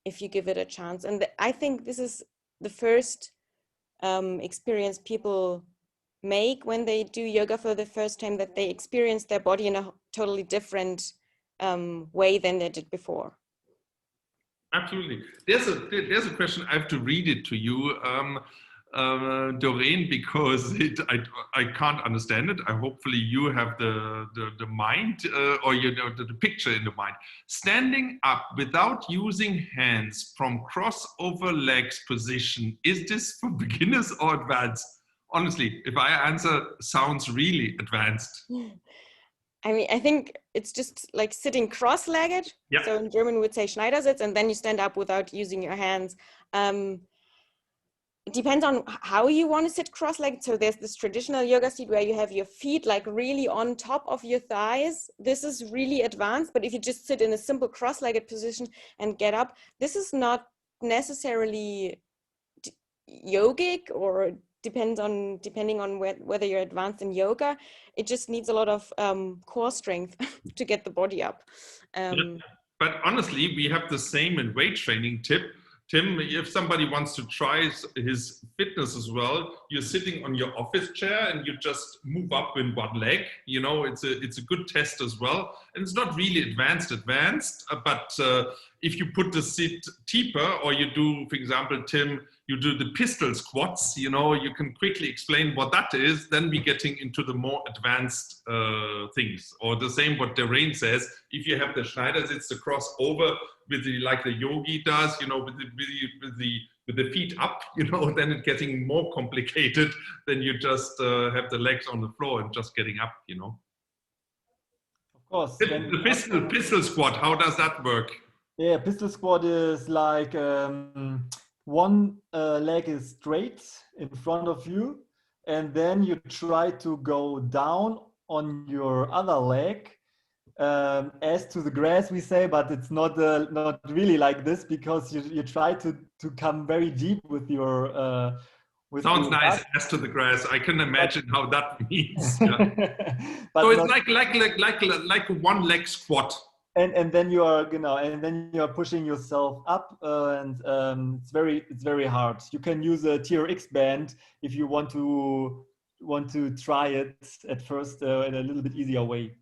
if you give it a chance. And I think this is the first experience people make when they do yoga for the first time, that they experience their body in a totally different way than they did before. Absolutely. There's a question. I have to read it to you, Doreen, because I can't understand it. Hopefully you have the mind or you know the picture in the mind. Standing up without using hands from crossover legs position, is this for beginners or advanced? Honestly, if I answer, sounds really advanced. I mean, I think it's just like sitting cross-legged. Yeah. So in German we would say Schneidersitz, and then you stand up without using your hands. It depends on how you want to sit cross-legged. So there's this traditional yoga seat where you have your feet like really on top of your thighs. This is really advanced, but if you just sit in a simple cross-legged position and get up, this is not necessarily yogic, or depending on whether you're advanced in yoga. It just needs a lot of core strength to get the body up. Yeah. But honestly, we have the same in weight training tip. Tim, if somebody wants to try his fitness as well, you're sitting on your office chair and you just move up in one leg. You know, it's a good test as well. And it's not really advanced, but if you put the seat deeper, or you do, for example, Tim, you do the pistol squats, you know, you can quickly explain what that is, then we're getting into the more advanced things. Or the same what Doreen says, if you have the Schneidersitz, the crossover with the, like the yogi does, you know, with the feet up, you know, then it's getting more complicated than you just have the legs on the floor and just getting up, you know. Of course. The pistol squat, how does that work? Yeah, pistol squat is like one leg is straight in front of you, and then you try to go down on your other leg as to the grass, we say, but it's not really like this, because you try to come very deep with your sounds nice, as to the grass. I can imagine how that means. Yeah. But so it's like a one leg squat. and then you are, you know, and then you are pushing yourself up, and it's very hard. You can use a TRX band if you want to try it at first in a little bit easier way.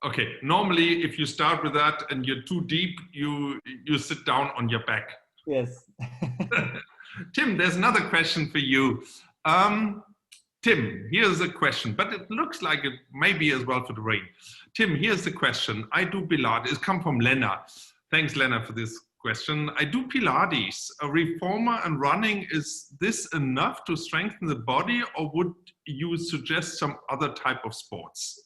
Okay, normally if you start with that and you're too deep, you sit down on your back. Yes. Tim, there's another question for you. Tim, here's a question, but it looks like it may be as well for Doreen. Tim, here's the question. I do Pilates. It's come from Lena. Thanks, Lena, for this question. I do Pilates. A reformer and running, is this enough to strengthen the body, or would you suggest some other type of sports?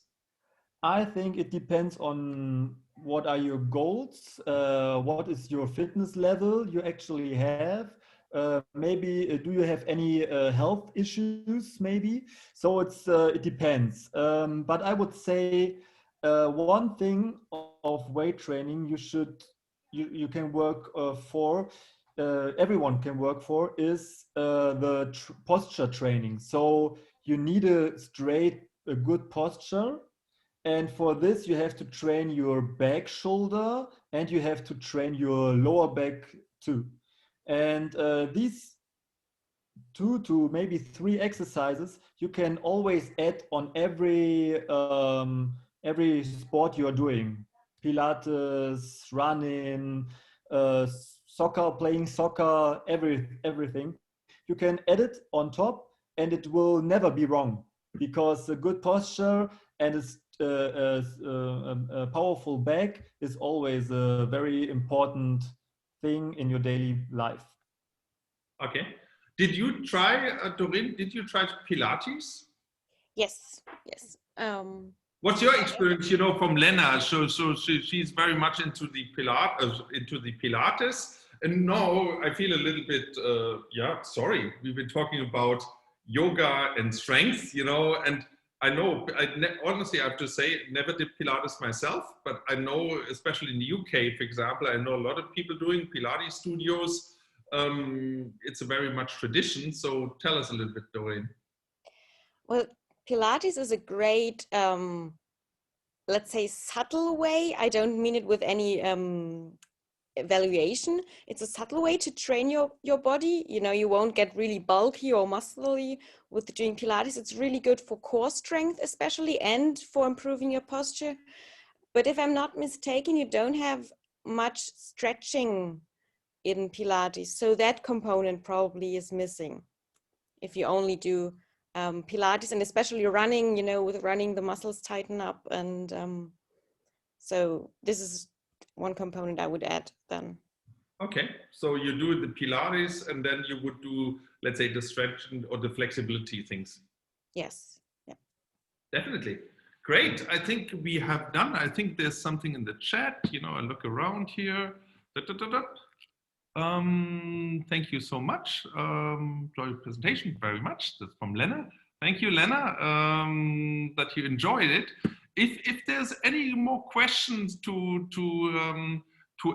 I think it depends on what are your goals, what is your fitness level you actually have. Maybe do you have any health issues? Maybe so. It depends. But I would say one thing of weight training you can work for. Everyone can work for is the posture training. So you need a good posture. And for this, you have to train your back shoulder and you have to train your lower back too. And these 2 to maybe 3 exercises you can always add on every sport you are doing. Pilates, running, soccer, playing soccer, everything. You can add it on top and it will never be wrong, because a good posture and a powerful back is always a very important thing in your daily life. Okay. Did you try, Doreen, did you try Pilates? Yes, yes. What's your experience, you know, from Lena? So she's very much into the Pilates. And now I feel a little bit, sorry. We've been talking about yoga and strength, you know, and I know, honestly, I have to say, never did Pilates myself, but I know, especially in the UK, for example, I know a lot of people doing Pilates studios. It's a very much tradition. So tell us a little bit, Doreen. Well, Pilates is a great, let's say, subtle way. I don't mean it with any evaluation. It's a subtle way to train your body. You know, you won't get really bulky or muscly with doing Pilates. It's really good for core strength, especially, and for improving your posture. But if I'm not mistaken, you don't have much stretching in Pilates. So that component probably is missing if you only do Pilates, and especially running, you know, with running the muscles tighten up. And so this is one component I would add then. Okay, so you do the Pilates and then you would do, let's say, the stretching or the flexibility things. Yes, yeah. Definitely. Great. I think we have done. I think there's something in the chat. You know, I look around here. Thank you so much. Enjoy your presentation very much. That's from Lena. Thank you, Lena, that you enjoyed it. If there's any more questions to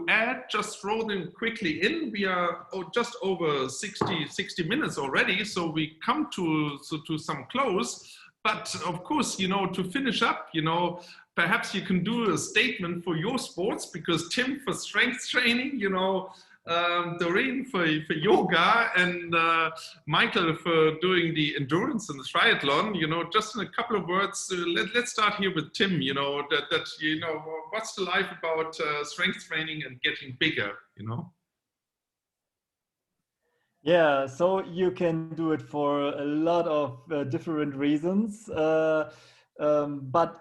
add, just throw them quickly in. We are just over 60 minutes already, so we come to some close. But of course, you know, to finish up, you know, perhaps you can do a statement for your sports, because Tim for strength training, you know, Doreen for yoga, and Michael for doing the endurance and the triathlon. You know, just in a couple of words, let's start here with Tim. You know, that you know, what's the life about strength training and getting bigger, you know? Yeah, so you can do it for a lot of different reasons, but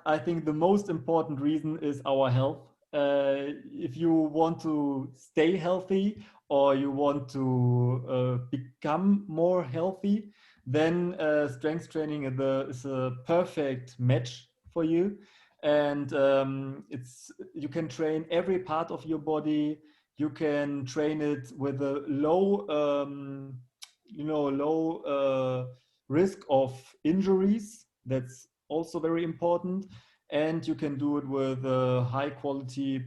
I think the most important reason is our health. If you want to stay healthy or you want to become more healthy, then strength training is a perfect match for you. And you can train every part of your body. You can train it with a low risk of injuries. That's also very important. And you can do it with high quality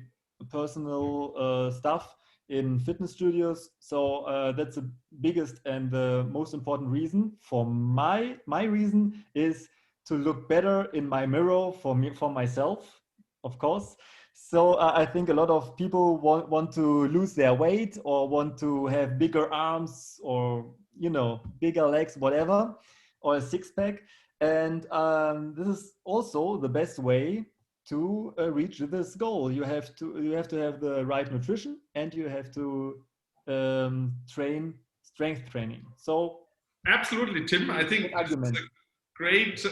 personal stuff in fitness studios. So that's the biggest and the most important reason. For my reason is to look better in my mirror for myself, of course. So I think a lot of people want to lose their weight or want to have bigger arms or, you know, bigger legs, whatever, or a six pack. And this is also the best way to reach this goal. You have to have the right nutrition, and you have to train strength training. So absolutely, Tim. I think argument. it's a great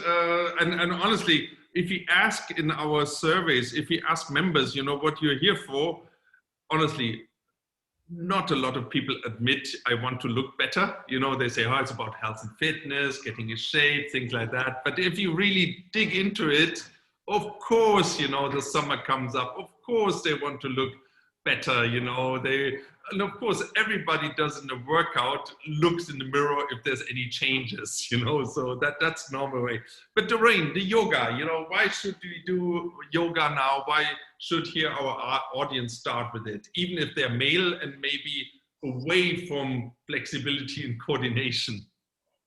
and honestly, if we ask in our surveys, if we ask members, you know, what you're here for, honestly, not a lot of people admit I want to look better. You know, they say, oh, it's about health and fitness, getting in shape, things like that. But if you really dig into it, of course, you know, the summer comes up. Of course, they want to look better, you know. And of course, everybody does in the workout, looks in the mirror if there's any changes, you know, so that's normal way. But Doreen, the yoga, you know, why should we do yoga now? Why should here our audience start with it, even if they're male and maybe away from flexibility and coordination?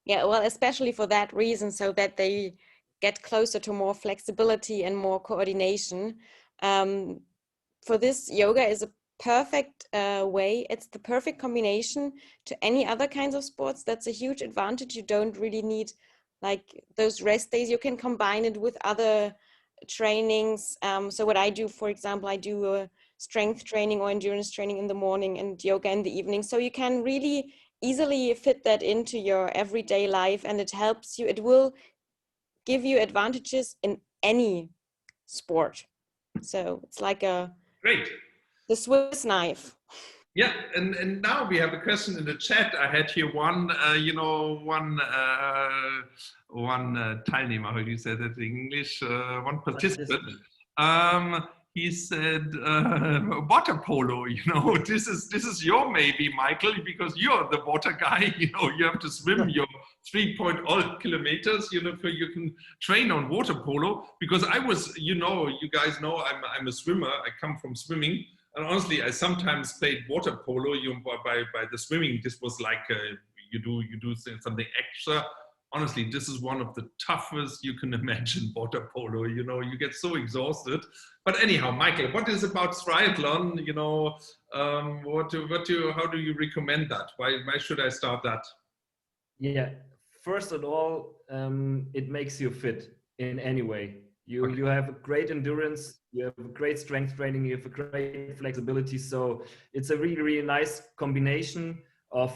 Yeah, well, especially for that reason, so that they get closer to more flexibility and more coordination. For this, yoga is a perfect way. It's the perfect combination to any other kinds of sports. That's a huge advantage. You don't really need like those rest days. You can combine it with other trainings. So what I do, for example, I do a strength training or endurance training in the morning and yoga in the evening. So you can really easily fit that into your everyday life, and it helps you. It will give you advantages in any sport. So it's like the Swiss knife. Yeah, and now we have a question in the chat. I had here one Teilnehmer, how do you say that in English? One participant. He said water polo. You know, this is your maybe, Michael, because you're the water guy. You know, you have to swim your 3.0 kilometers. You know, so you can train on water polo. Because I was, you know, you guys know I'm a swimmer. I come from swimming. And honestly, I sometimes played water polo. By the swimming, this was like you do something extra. Honestly, this is one of the toughest you can imagine, water polo. You know, you get so exhausted. But anyhow, Michael, what is about triathlon? You know, how do you recommend that? Why should I start that? Yeah, first of all, it makes you fit in any way. You have a great endurance, you have a great strength training, you have a great flexibility. So it's a really, really nice combination of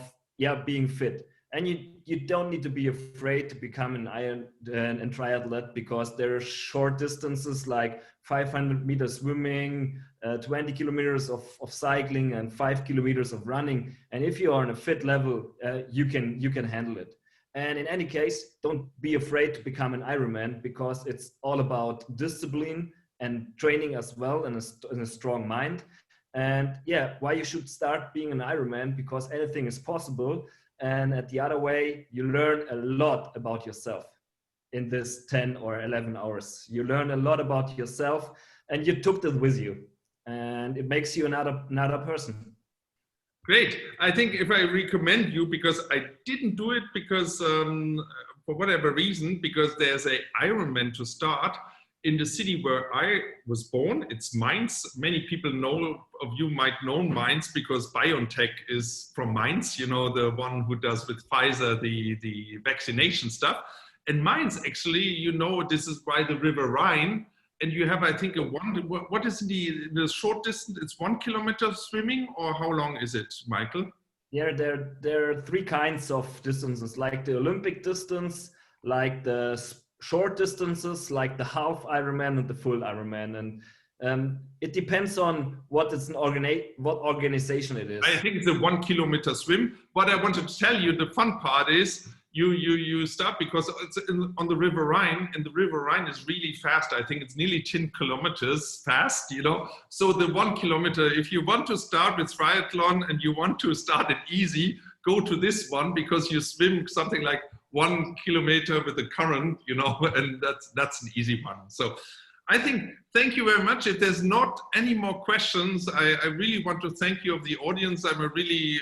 being fit. And you don't need to be afraid to become an triathlete, because there are short distances like 500 meters swimming, 20 kilometers of cycling, and 5 kilometers of running. And if you are on a fit level, you can handle it. And in any case, don't be afraid to become an Ironman, because it's all about discipline and training as well, and a strong mind. And why you should start being an Ironman, because anything is possible. And at the other way, you learn a lot about yourself in this 10 or 11 hours. You learn a lot about yourself, and you took that with you, and it makes you another person. Great. I think if I recommend you, because I didn't do it because for whatever reason, because there's an Ironman to start in the city where I was born. It's Mainz. Many people of you might know Mainz, because BioNTech is from Mainz, you know, the one who does with Pfizer the vaccination stuff. And Mainz, actually, you know, this is by the River Rhine. And you have, I think, what is the short distance? It's 1 kilometer swimming, or how long is it, Michael? Yeah, there are three kinds of distances, like the Olympic distance, like the short distances, like the half Ironman and the full Ironman. And it depends on what organization it is. I think it's a 1 kilometer swim. What I wanted to tell you, the fun part is, you start, because it's on the River Rhine, and the River Rhine is really fast. I think it's nearly 10 kilometers fast, you know. So the 1 kilometer, if you want to start with triathlon and you want to start it easy, go to this one, because you swim something like 1 kilometer with the current, you know, and that's an easy one. So I think, thank you very much. If there's not any more questions, I really want to thank you of the audience. I'm really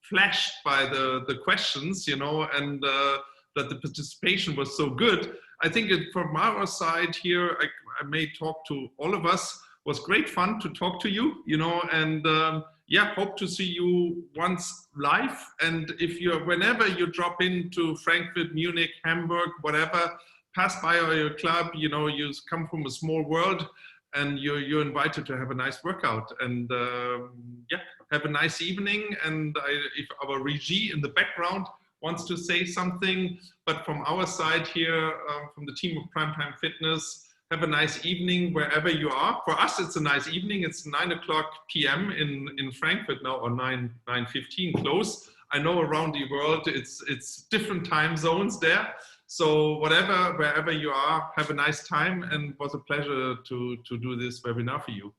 flashed by the questions, you know, and that the participation was so good. I think from our side here, I may talk to all of us. was great fun to talk to you, you know, and yeah, hope to see you once live. And if you're, whenever you drop into Frankfurt, Munich, Hamburg, whatever, pass by our club, you know, you come from a small world, and you're invited to have a nice workout. And yeah, have a nice evening. And if our regie in the background wants to say something, but from our side here, from the team of Primetime Fitness, have a nice evening wherever you are. For us, it's a nice evening. It's 9:00 p.m. in Frankfurt now, or 9:15 close. I know around the world it's different time zones there. So whatever, wherever you are, have a nice time, and it was a pleasure to do this webinar for you.